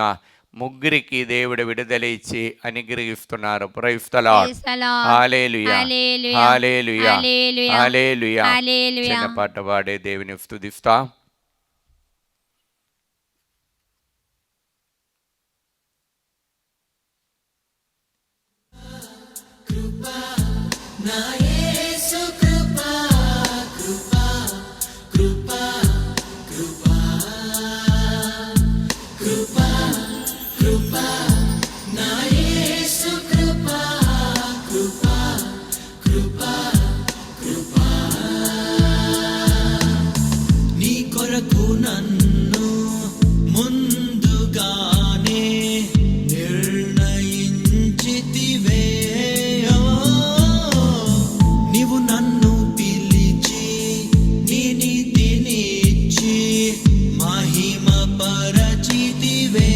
ముగ్గురికి దేవుడు విడుదల ఇచ్చి అనుగ్రహిస్తున్నారు. Praise the Lord. Praise the Lord. Hallelujah, hallelujah. Hallelujah, hallelujah. Hallelujah. Hallelujah. చిన్న పాట పాడే దేవుని స్తుతిస్తా. నీ కొరకు నన్ను ముందుగానే నిర్ణయించితివే. నీవు నన్ను పిలిచి నీ నీతినిచ్చి మహిమ పరచితివే.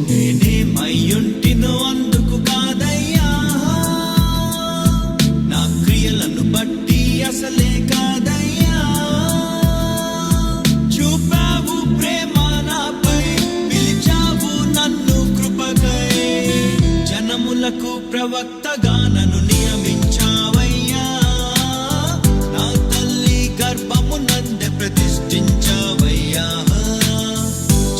నేనేమయ్యుంటినో అందుకు కాదయ్యా, నా క్రియలను బట్టి అసలే కాదయ్యా. చూపావు ప్రేమ నాపై, పిలిచావు నన్ను కృపకై. జనములకు ప్రవక్తగా నన్ను నియమించావయ్యా. నా తల్లి గర్భము నందే ప్రతిష్ఠించావయ్యా.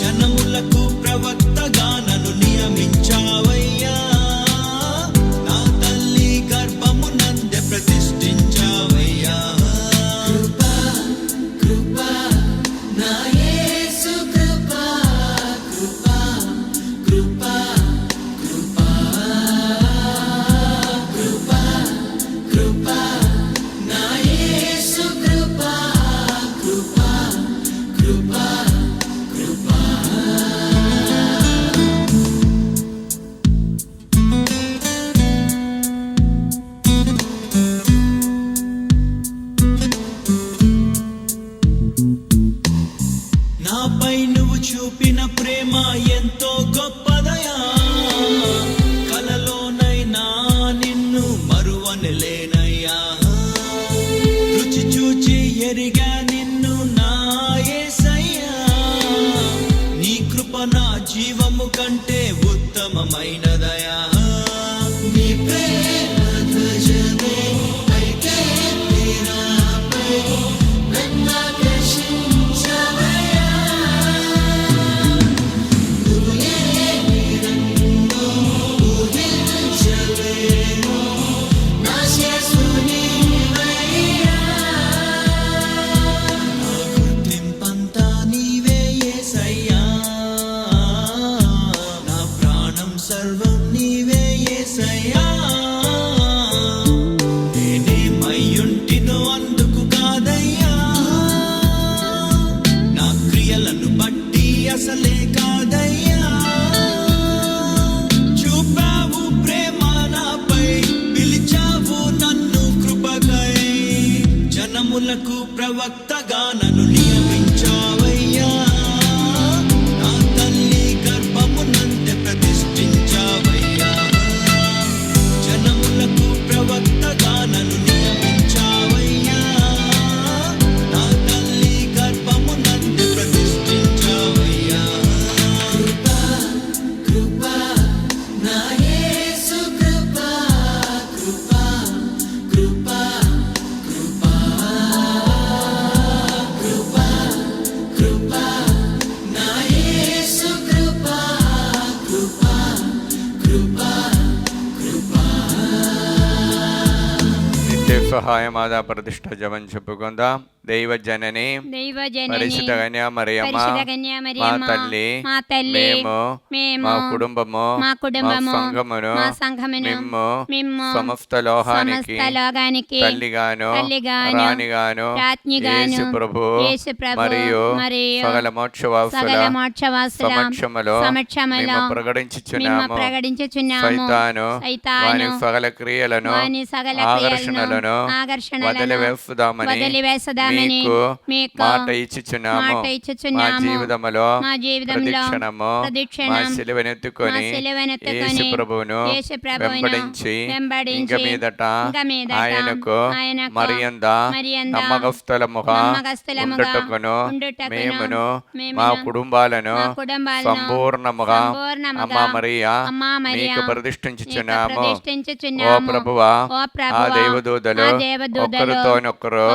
జనములకు ప్రవక్తగా నన్ను నియమించావయ్యా. నా తల్లి గర్భము నందే ప్రతిష్ఠించావయ్యా. కృపా కృపా నా యేసు కృపా, కృపా కృపా కృపా, కృపా కృపా నా యేసు కృపా, కృపా కృపా కృపా. నాపై నువ్వు చూపిన ప్రేమ ఎంతో గొప్పదయా. కలలోనైనా నిన్ను మరువనలేనయ్యా. రుచి చూచి ఎరిగా నిన్ను నా యేసయ్యా. నీ కృప నా జీవము కంటే ఉత్తమమైనదయా. నీ ప్రేమ ధ్వజమే పైకే నాపై నన్నాకర్షించవయ్యా. నువ్వు లేని నన్ను ఊహించలేను, నా యేసు నీవయ్యా. నీవే యేసయ్యా. నేనేమయ్యుంటినో అందుకు కాదయ్యా, నా క్రియలను బట్టి అసలే కాదయ్యా. చూపావు ప్రేమ నాపై, పిలిచావు నన్ను కృపకై. జనములకు ప్రవక్తగా నన్ను నియమించావయ్యా. నా తల్లి గర్భమునందే ప్రతిష్ఠించావయ్యా. జనములకు ప్రవక్తగా నన్ను నియమించావయ్యా. నా తల్లి గర్భమునందే ప్రతిష్ఠించావయ్యా. కృపా కృపా నా యేసు కృపా, కృపా కృపా కృపా కృపా కృపా నా యేసు కృపా, కృపా కృపా కృపా. నిత్య సహాయం ఆదా ప్రతిష్ట జపం చెప్పుకుందాం. దైవజనని దైవజనని పరిశుద్ధ కన్యామరియమ్మ, పరిశుద్ధ మా కన్యామరియమ్మ, తల్లి, మా తల్లి, మేము, మా కుటుంబము, మా కుటుంబము, మా సంఘమును, సంఘమును, మిమ్ము సమస్త లోకానికి తల్లిగాను, రాణిగాను, రాజ్ఞిగాను, యేసు ప్రభు యేసు ప్రభు మరియు సకల మోక్షవాసుల మోక్షవాసుల సమక్షములో సమక్షములో మేము ప్రకటించుచున్నాము. సైతాను సైతాను వాని సకల క్రియలను, వాని సకల ఆకర్షణలను ఆకర్షణలను వదిలివేస్తామని మీకు మాట ఇచ్చుచున్నాము. మా జీవితములో ప్రతిక్షణము మా శిలువనెత్తుకొని యేసు ప్రభువును వెంబడించి ఇంక మీదట ఆయనకు మరియంద నమ్మకస్తులముగా ఉండుటకును మేమును మా కుటుంబాలను సంపూర్ణముగా అమ్మా మరియా మీకు ప్రతిష్ఠించుచున్నాము. ఓ ప్రభువా, ఆ దేవదూతలు ఒకరితోనొకరు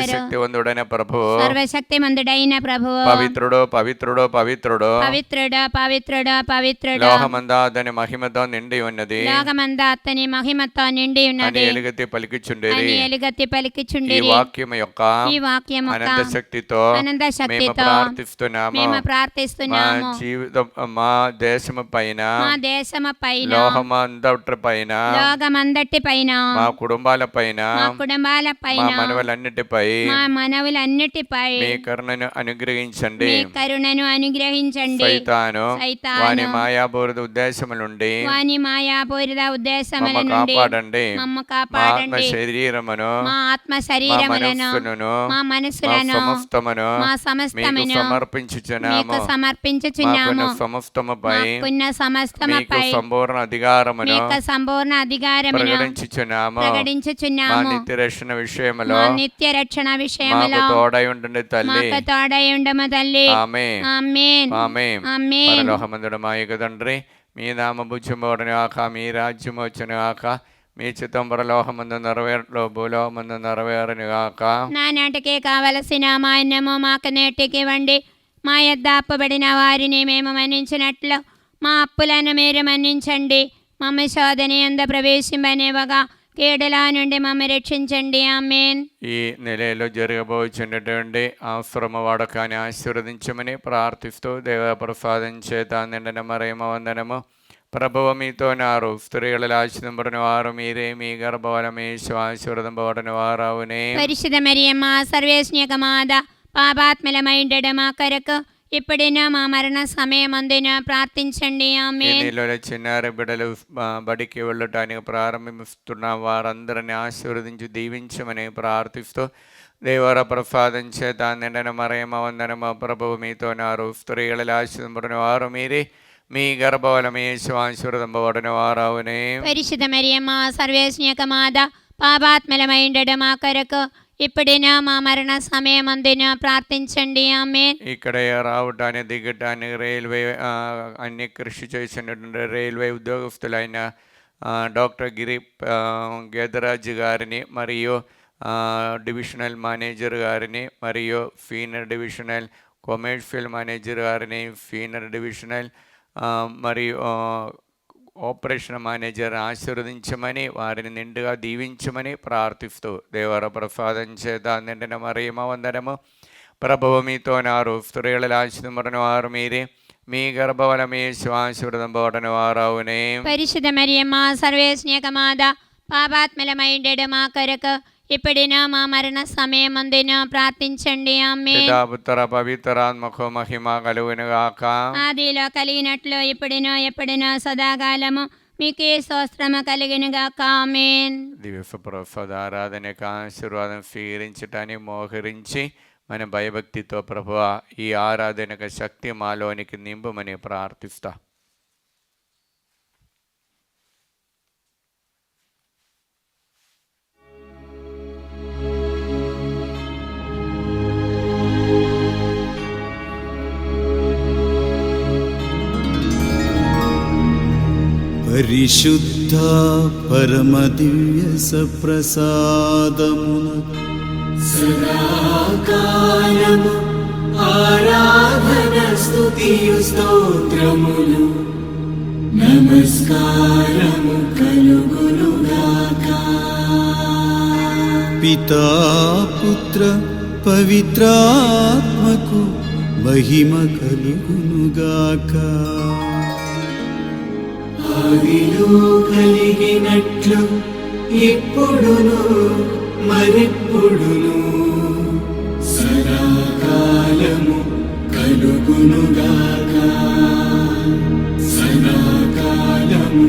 సర్వశక్తివంతుడైన ప్రభు, సర్వశక్తిమంతుడైన ప్రభువు, పవిత్రుడు పవిత్రుడు పవిత్రుడు పవిత్రుడు పవిత్రుడు పవిత్రుడు, లోకమంతా అతని మహిమతో నిండి ఉన్నది లోకమంతా అతని మహిమతో నిండి అని ఉన్నది ఎలుగెత్తి పలికిచుండేది. అని ఎలుగెత్తి ఈ పలికిచుండేది. వాక్యం యొక్క ఈ వాక్యం యొక్క అనంత శక్తితో అనంత మేము శక్తితో ప్రార్థిస్తున్నాము. మేము మా ప్రార్థిస్తున్నాము. జీవితం, మా దేశము పైన, మా దేశము పైన, లోకమంతటి పైన, లోకమందటి పైన, మా కుటుంబాల పైన, మా కుటుంబాల మా పైన, మనవలన్నిటిపై మా మనవులన్నిటిపై మీ కరుణను అనుగ్రహించండి. మీ కరుణను అనుగ్రహించండి. సైతాను సైతాను వాని మాయాపూరిత ఉద్దేశముల నుండి వాని మాయాపూరిత ఉద్దేశముల మమ్మ నుండి కాపాడండి. మమ్మ మా ఆత్మ కాపాడండి. శరీరమును, మా ఆత్మ మా శరీరములను, మనస్సును, మా మా మనసులను, సమస్తమును మా మీకు సమస్తమును సమర్పించుచున్నాము. మీకు సమర్పించుచున్నాము. మాకున్న సమస్తముపై మాకున్న మీకు సమస్తముపై సంపూర్ణ అధికారమును మీకు సంపూర్ణ అధికారమును ప్రకటించుచున్నాము. మా ప్రకటించుచున్నాము. నిత్య రక్షణ విషయములో మా నిత్య రక్షణ మాకు విషయములో తోడై ఉండండి తల్లి. మాకు తోడై ఉండము తల్లి. ఆమేన్. ఆమేన్. ఆమేన్. ఆమేన్. పరలోకమందుడు మా యొక్క తండ్రి, మీ నామముచ్చబడును గాక, మీ రాజ్యము వచ్చును గాక, మీ చిత్తం పరలోకమందు నెరవేరులో భూలోకమందు నెరవేరును గాక. నానాటికి కావలసిన మా అన్నము మాకు నేటికి ఇవ్వండి. మా యొద్ద అప్పుబడిన వారిని మేము మన్నించినట్లు మా అప్పులను మీరు మన్నించండి. మమ్మ శోధని యందు ప్రవేశింపనివ్వగా కీడుల నుండి మమ్మ రక్షించండి. ఆమేన్. ఈ నెలలో జరగబోచున్నటువంటి అవసరమ వాడకాన్ని ఆశీర్వదించమని ప్రార్థిస్తూ దేవ ప్రసాదం చేత నిండిన మరేమ వందనము. ప్రభువు మీతో నారు, స్త్రీలలో ఆశీర్వదింపబడిన వారు మీరే, మీ గర్భఫలమే ఆశీర్వదింపబడిన వారవునే. పరిశుద్ధ మరియమ్మ సర్వేశ్వని యొక్క మాత, పాపాత్మలమైండడు మా కొరకు ఇప్పుడైనా మా మరణ సమయమందున ప్రార్థించండి. ఈ ఆమేన్. నెలలో చిన్నారి బిడ్డలు బడికి వెళ్ళటానికి ప్రారంభిస్తున్న వారందరిని ఆశీర్వదించి దీవించమని ప్రార్థిస్తూ దేవర ప్రసాదం చేత నిండిన మరేమ వందనము. ప్రభువు మీతో నారు, స్త్రీలలో ఆశీర్వదింపబడిన వారు మీరే, మీ గర్భఫలమే ఆశీర్వదింపబడిన వారవునే. పరిశుద్ధ మరియమ్మ సర్వేశ్వని యొక్క మాత, పాపాత్మలమైండడు మా కొరకు ఇప్పుడైనా మా మరణ సమయమందున ప్రార్థించండి. ఆమేన్. ఇక్కడ రావటానికి దిగటానికి రైల్వే అన్ని కృషి చేసినటువంటి రైల్వే ఉద్యోగస్తులైన డాక్టర్ గిరి గేదరాజు గారిని, మరియు డివిజనల్ మేనేజర్ గారిని, మరియు సీనియర్ డివిజనల్ కమర్షియల్ మేనేజర్ గారిని, సీనియర్ డివిజనల్ మరియు ఆపరేషన్ మేనేజర్ ఆశీర్వదించమని, వారిని నిండుగా దీవించమని ప్రార్థిస్తూ దేవర ప్రసాదం చేత నిండిన మరేమ వందనము. ప్రభువు మీతో నారు, స్త్రీలలో ఆశీర్వదింపబడిన వారు మీరే, మీ గర్భఫలం యేసు ఆశీర్వదం పోటని వారవునే. పరిశుద్ధ మరియమ్మ సర్వేశ్నేక మాత పాపాత్మలమైండెడు మా కొరకు ఇప్పుడును మా మరణ సమయమందును ప్రార్థించండి. ఆమేన్. పితా పుత్ర పవిత్రాత్మకు మహిమ కలుగునుగాక. ఆదిలో కలిగినట్లు ఇప్పుడును ఎప్పుడును సదాకాలము మీకే స్తోత్రము కలుగునుగాక. ఆమేన్. దివ్యప్రసాద ఆరాధనకు ఆశీర్వాదం స్వీకరించటాన్ని మోహరించి మన భయభక్తితో ప్రభువా ఈ ఆరాధనకు శక్తి మాలోనికి నింపుమని ప్రార్థిస్తా. పరిశుద్ధ పరమ దివ్య సప్రసాదమున సదాకాలము ఆరాధన స్తుతియు స్తోత్రములు నమస్కారము కలుగునుగాక. పితా పుత్ర పవిత్రాత్మకు మహిమ కలుగునుగాక. ఆదిలో కలిగినట్లు ఇప్పుడును మరెప్పుడును సదాకాలము కలుగునుగాక. సదాకాలము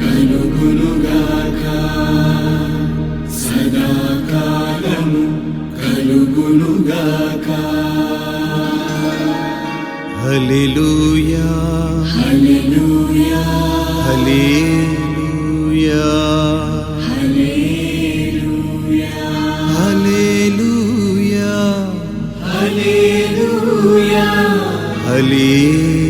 కలుగునుగాక. సదాకాలము కలుగునుగాక. హల్లెలూయా hallelujah hallelujah hallelujah hallelujah hallelujah హల్లెలూయా.